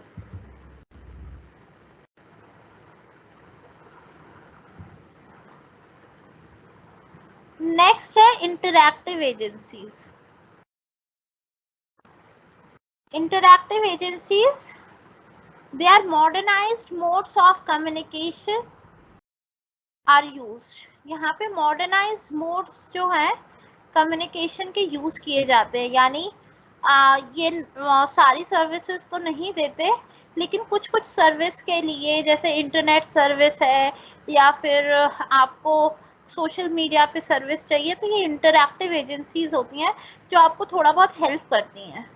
नेक्स्ट है interactive agencies. Interactive agencies, they are modernized modes of communication are used. यहाँ पे मॉडर्नाइज्ड मोड्स जो हैं कम्युनिकेशन के यूज किए जाते हैं, यानी ये सारी सर्विसेज तो नहीं देते, लेकिन कुछ कुछ सर्विस के लिए, जैसे इंटरनेट सर्विस है या फिर आपको सोशल मीडिया पे सर्विस चाहिए, तो ये इंटरैक्टिव एजेंसीज होती हैं जो आपको थोड़ा बहुत हेल्प करती हैं।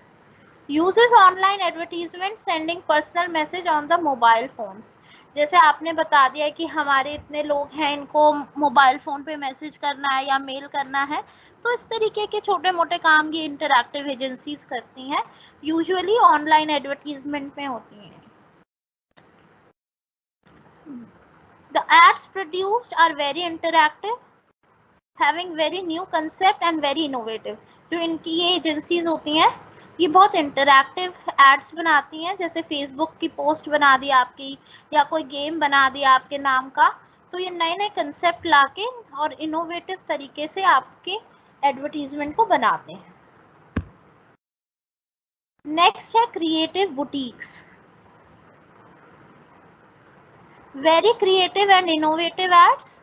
Uses online advertisement, sending personal message on the mobile phones, जैसे आपने बता दिया कि हमारे इतने लोग हैं, इनको मोबाइल फ़ोन पे मैसेज करना है या मेल करना है, तो इस तरीके के छोटे-मोटे काम ये इंटरैक्टिव एजेंसीज़ करती हैं, यूजुअली ऑनलाइन एडवर्टाइज़मेंट में होती हैं। The ads produced are very interactive, having very new concept and very innovative. जो इनकी ये एजेंसीज होती हैं, ये बहुत इंटरैक्टिव एड्स बनाती हैं, जैसे फेसबुक की पोस्ट बना दी आपकी या कोई गेम बना दिया आपके नाम का, तो ये नए नए कंसेप्ट लाके और इनोवेटिव तरीके से आपके एडवर्टीजमेंट को बनाते हैं। नेक्स्ट है creative boutiques. Very creative and innovative ads,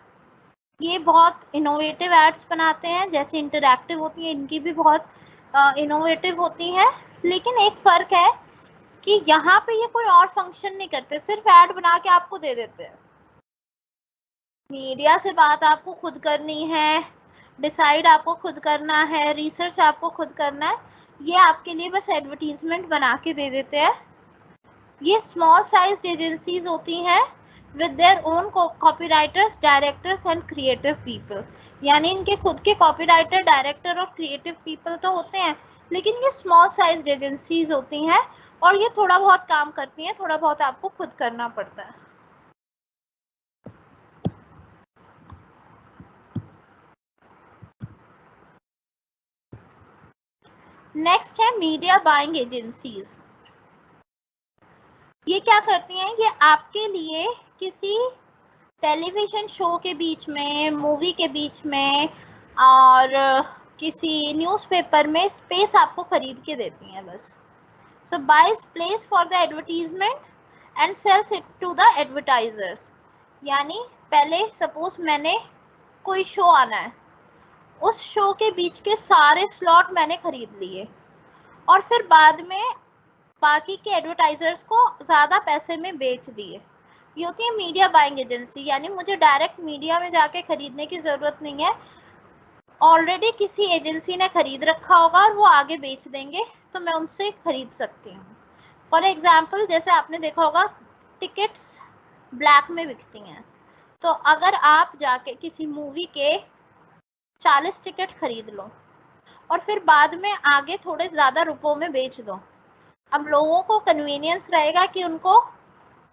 ये बहुत इनोवेटिव एड्स बनाते हैं, जैसे इंटरैक्टिव होती है, इनकी भी बहुत इनोवेटिव होती हैं, लेकिन एक फ़र्क है कि यहाँ पे ये कोई और फंक्शन नहीं करते, सिर्फ ऐड बना के आपको दे देते हैं। मीडिया से बात आपको खुद करनी है, डिसाइड आपको खुद करना है, रिसर्च आपको खुद करना है, ये आपके लिए बस एडवर्टीजमेंट बना के दे देते हैं। ये स्मॉल साइज एजेंसीज होती हैं with their own copywriters, directors and creative people. यानी इनके खुद के कॉपीराइटर, डायरेक्टर और क्रिएटिव पीपल तो होते हैं, लेकिन ये स्मॉल साइज एजेंसीज होती हैं और ये थोड़ा बहुत काम करती हैं, थोड़ा बहुत आपको खुद करना पड़ता है। नेक्स्ट है मीडिया बाइंग एजेंसीज। ये क्या करती हैं, ये आपके लिए किसी टेलीविजन शो के बीच में, मूवी के बीच में और किसी न्यूज़पेपर में स्पेस आपको खरीद के देती हैं बस। So buys place for the advertisement and sells it to the advertisers. यानी पहले सपोज मैंने कोई शो आना है, उस शो के बीच के सारे स्लॉट मैंने खरीद लिए और फिर बाद में बाकी के एडवर्टाइजर्स को ज़्यादा पैसे में बेच दिए। ये होती है मीडिया बाइंग एजेंसी, यानी मुझे डायरेक्ट मीडिया में जाके खरीदने की ज़रूरत नहीं है, ऑलरेडी किसी एजेंसी ने खरीद रखा होगा और वो आगे बेच देंगे, तो मैं उनसे खरीद सकती हूँ। फॉर एग्जाम्पल, जैसे आपने देखा होगा टिकट्स ब्लैक में बिकती हैं, तो अगर आप जाके किसी मूवी के 40 टिकट खरीद लो और फिर बाद में आगे थोड़े ज़्यादा रुपयों में बेच दो, अब लोगों को कन्वीनियंस रहेगा कि उनको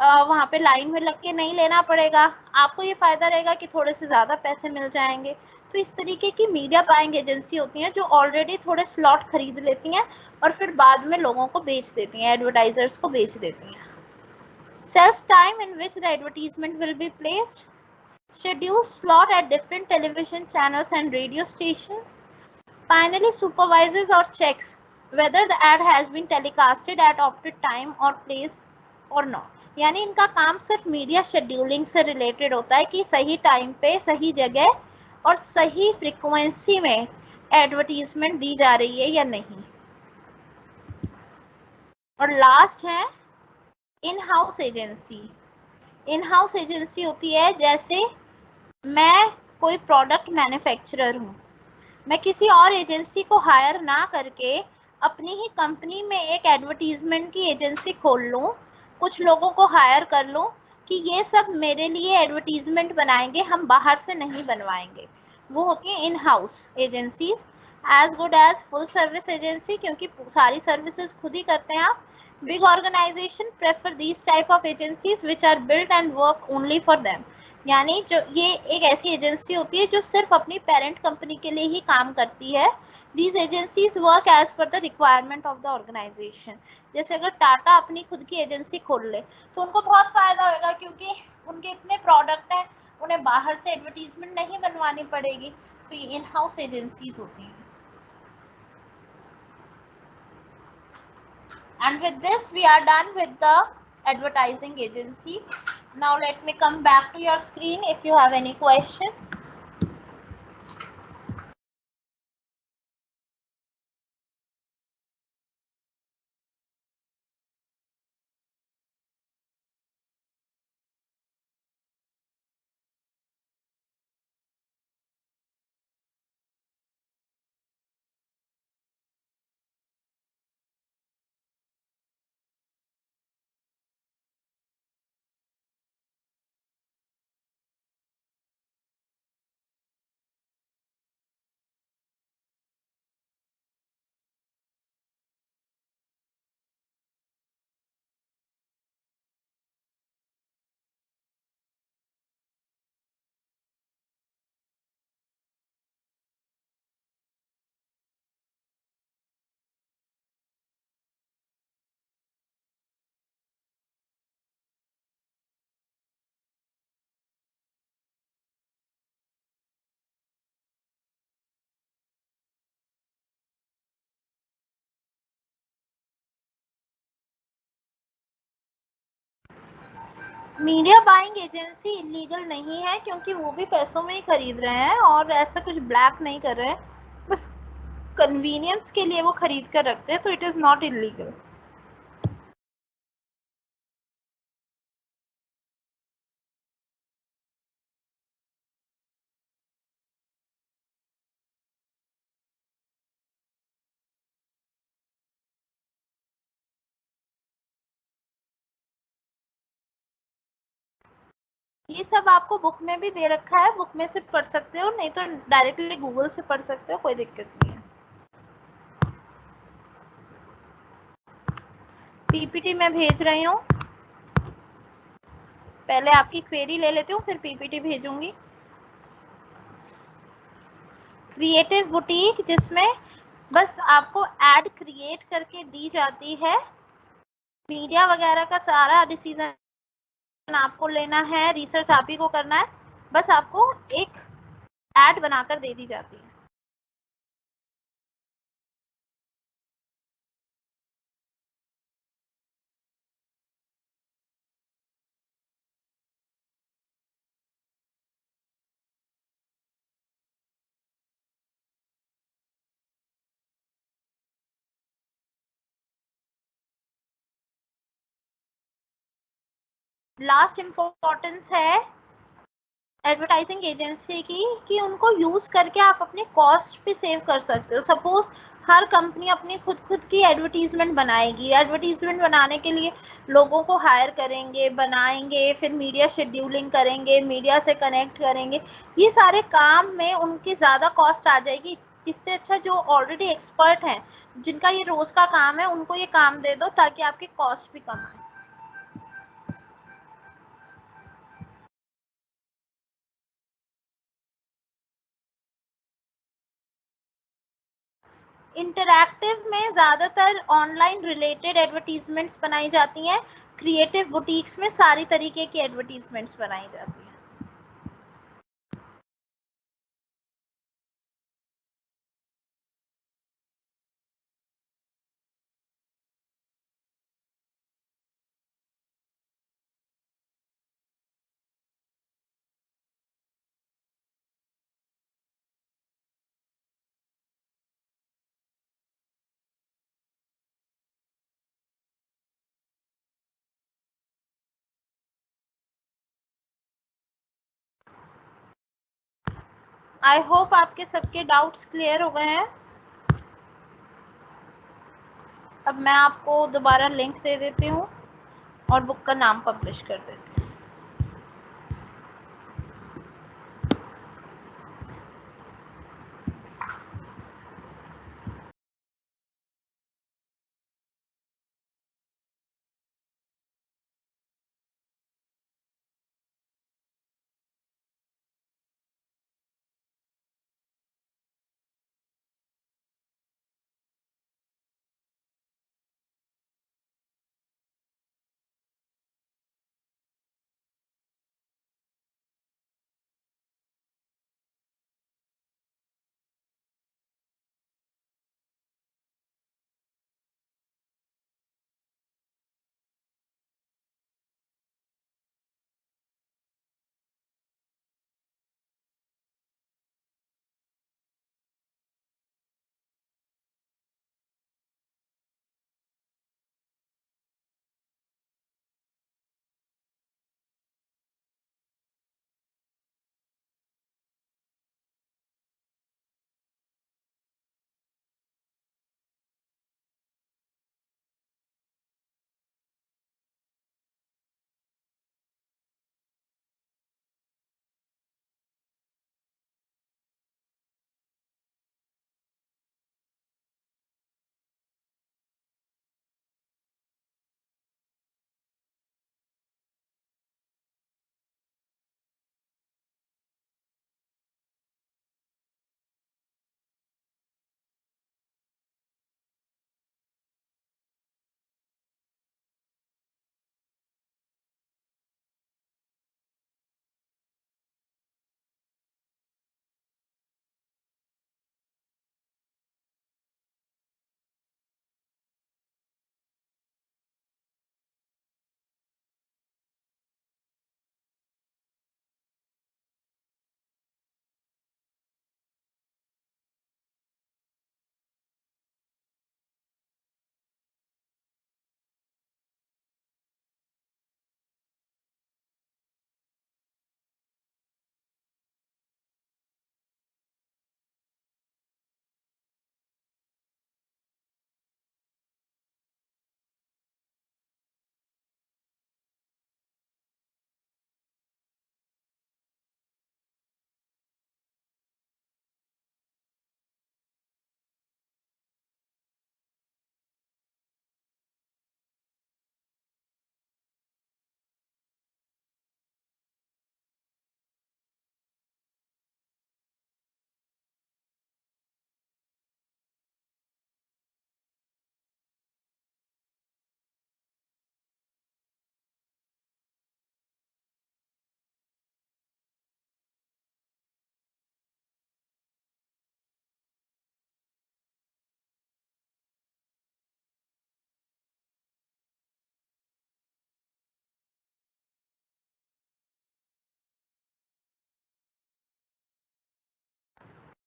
वहाँ पे लाइन में लग के नहीं लेना पड़ेगा, आपको ये फ़ायदा रहेगा कि थोड़े से ज़्यादा पैसे मिल जाएंगे। तो इस तरीके की मीडिया बाइंग एजेंसी होती हैं जो ऑलरेडी थोड़े स्लॉट खरीद लेती हैं और फिर बाद में लोगों को बेच देती हैं, एडवर्टाइजर्स को बेच देती हैं। Sales time in which the advertisement will be placed, schedule slot at different television channels and radio stations, finally supervises or checks whether the ad has been telecasted at opted time or place or not. यानी इनका काम सिर्फ media scheduling से related होता है कि सही time पे, सही जगह और सही फ्रीक्वेंसी में एडवर्टीजमेंट दी जा रही है या नहीं। और लास्ट है in house agency. In house agency होती है, जैसे मैं कोई प्रोडक्ट मैन्युफैक्चरर हूँ, मैं किसी और एजेंसी को हायर ना करके अपनी ही कंपनी में एक एडवर्टीजमेंट की एजेंसी खोल लूँ, कुछ लोगों को हायर कर लूँ कि ये सब मेरे लिए एडवर्टीजमेंट बनाएंगे, हम बाहर से नहीं बनवाएंगे, वो होती है in house agencies. As good as full service agency, क्योंकि सारी सर्विसेज खुद ही करते हैं आप। Big organization prefer these type of agencies which are built and work only for them. यानी जो ये एक ऐसी एजेंसी होती है जो सिर्फ अपनी पेरेंट कंपनी के लिए ही काम करती है। These agencies work as per the requirement of the organization. जैसे अगर टाटा अपनी खुद की एजेंसी खोल ले तो उनको बहुत फायदा होगा, क्योंकि उनके इतने प्रोडक्ट हैं, उन्हें बाहर से एडवर्टीजमेंट नहीं बनवानी पड़ेगी, तो ये इन हाउस एजेंसीज होती हैं। And with this we are done with the advertising agency. Now let me come back to your screen if you have any question. Media buying agency illegal नहीं है, क्योंकि वो भी पैसों में ही खरीद रहे हैं और ऐसा कुछ ब्लैक नहीं कर रहे हैं, बस कन्वीनियंस के लिए वो खरीद कर रखते हैं, तो इट इज नॉट इलीगल। ये सब आपको बुक में भी दे रखा है, बुक में से पढ़ सकते हो, नहीं तो डायरेक्टली गूगल से पढ़ सकते हो, कोई दिक्कत नहीं है। पीपीटी मैं भेज रही हूँ, पहले आपकी क्वेरी ले लेती हूँ, फिर पीपीटी भेजूंगी। क्रिएटिव बुटीक, जिसमें बस आपको एड क्रिएट करके दी जाती है, मीडिया वगैरह का सारा डिसीजन आपको लेना है, रिसर्च आप ही को करना है, बस आपको एक एड बनाकर दे दी जाती है। लास्ट इम्पोर्टेंस है एडवर्टाइजिंग एजेंसी की, कि उनको यूज करके आप अपने कॉस्ट भी सेव कर सकते हो। सपोज हर कंपनी अपनी खुद की एडवर्टीजमेंट बनाएगी, एडवर्टीजमेंट बनाने के लिए लोगों को हायर करेंगे, बनाएंगे, फिर मीडिया शेड्यूलिंग करेंगे, मीडिया से कनेक्ट करेंगे, ये सारे काम में उनकी ज़्यादा कॉस्ट आ जाएगी। इससे अच्छा जो ऑलरेडी एक्सपर्ट हैं, जिनका ये रोज का काम है, उनको ये काम दे दो, ताकि आपकी कॉस्ट भी कम आए। इंटरैक्टिव में ज़्यादातर ऑनलाइन रिलेटेड एडवर्टीजमेंट्स बनाई जाती हैं, क्रिएटिव बुटीक्स में सारी तरीके की एडवर्टीजमेंट्स बनाई जाती हैं। आई होप आपके सबके डाउट्स क्लियर हो गए हैं। अब मैं आपको दोबारा लिंक दे देती हूँ और बुक का नाम पब्लिश कर देती हूँ।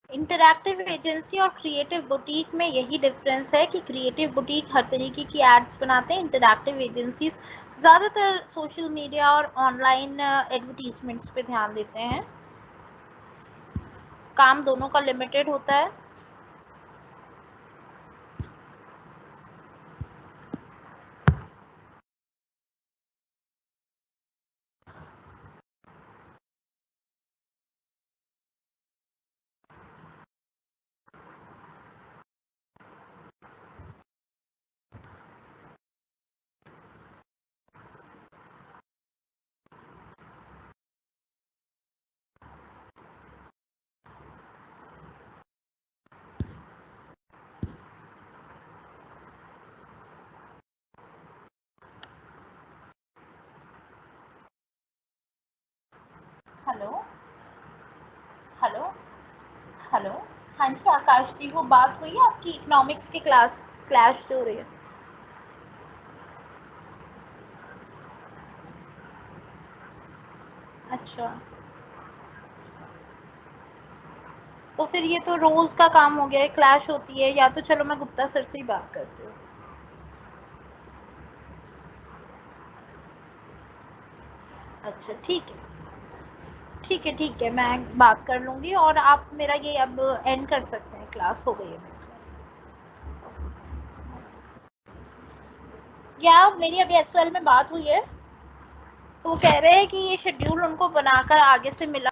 इंटरैक्टिव एजेंसी और क्रिएटिव बुटीक में यही डिफरेंस है कि क्रिएटिव बुटीक हर तरीके की एड्स बनाते हैं, इंटरैक्टिव एजेंसीज ज़्यादातर सोशल मीडिया और ऑनलाइन एडवर्टीजमेंट्स पे ध्यान देते हैं। काम दोनों का लिमिटेड होता है। Hello hello hello. हाँ जी आकाश जी, वो बात हुई है आपकी इकोनॉमिक्स की क्लास क्लैश हो रही है। अच्छा, तो फिर ये तो रोज का काम हो गया है, क्लैश होती है। या तो चलो मैं गुप्ता सर से ही बात करती हूँ। अच्छा ठीक है, ठीक है, ठीक है, मैं बात कर लूँगी और आप मेरा ये अब एंड कर सकते हैं, क्लास हो गई है मेरी क्लास। या मेरी अभी एसवाल में बात हुई है, तो वो कह रहे हैं कि ये शेड्यूल उनको बनाकर आगे से मिला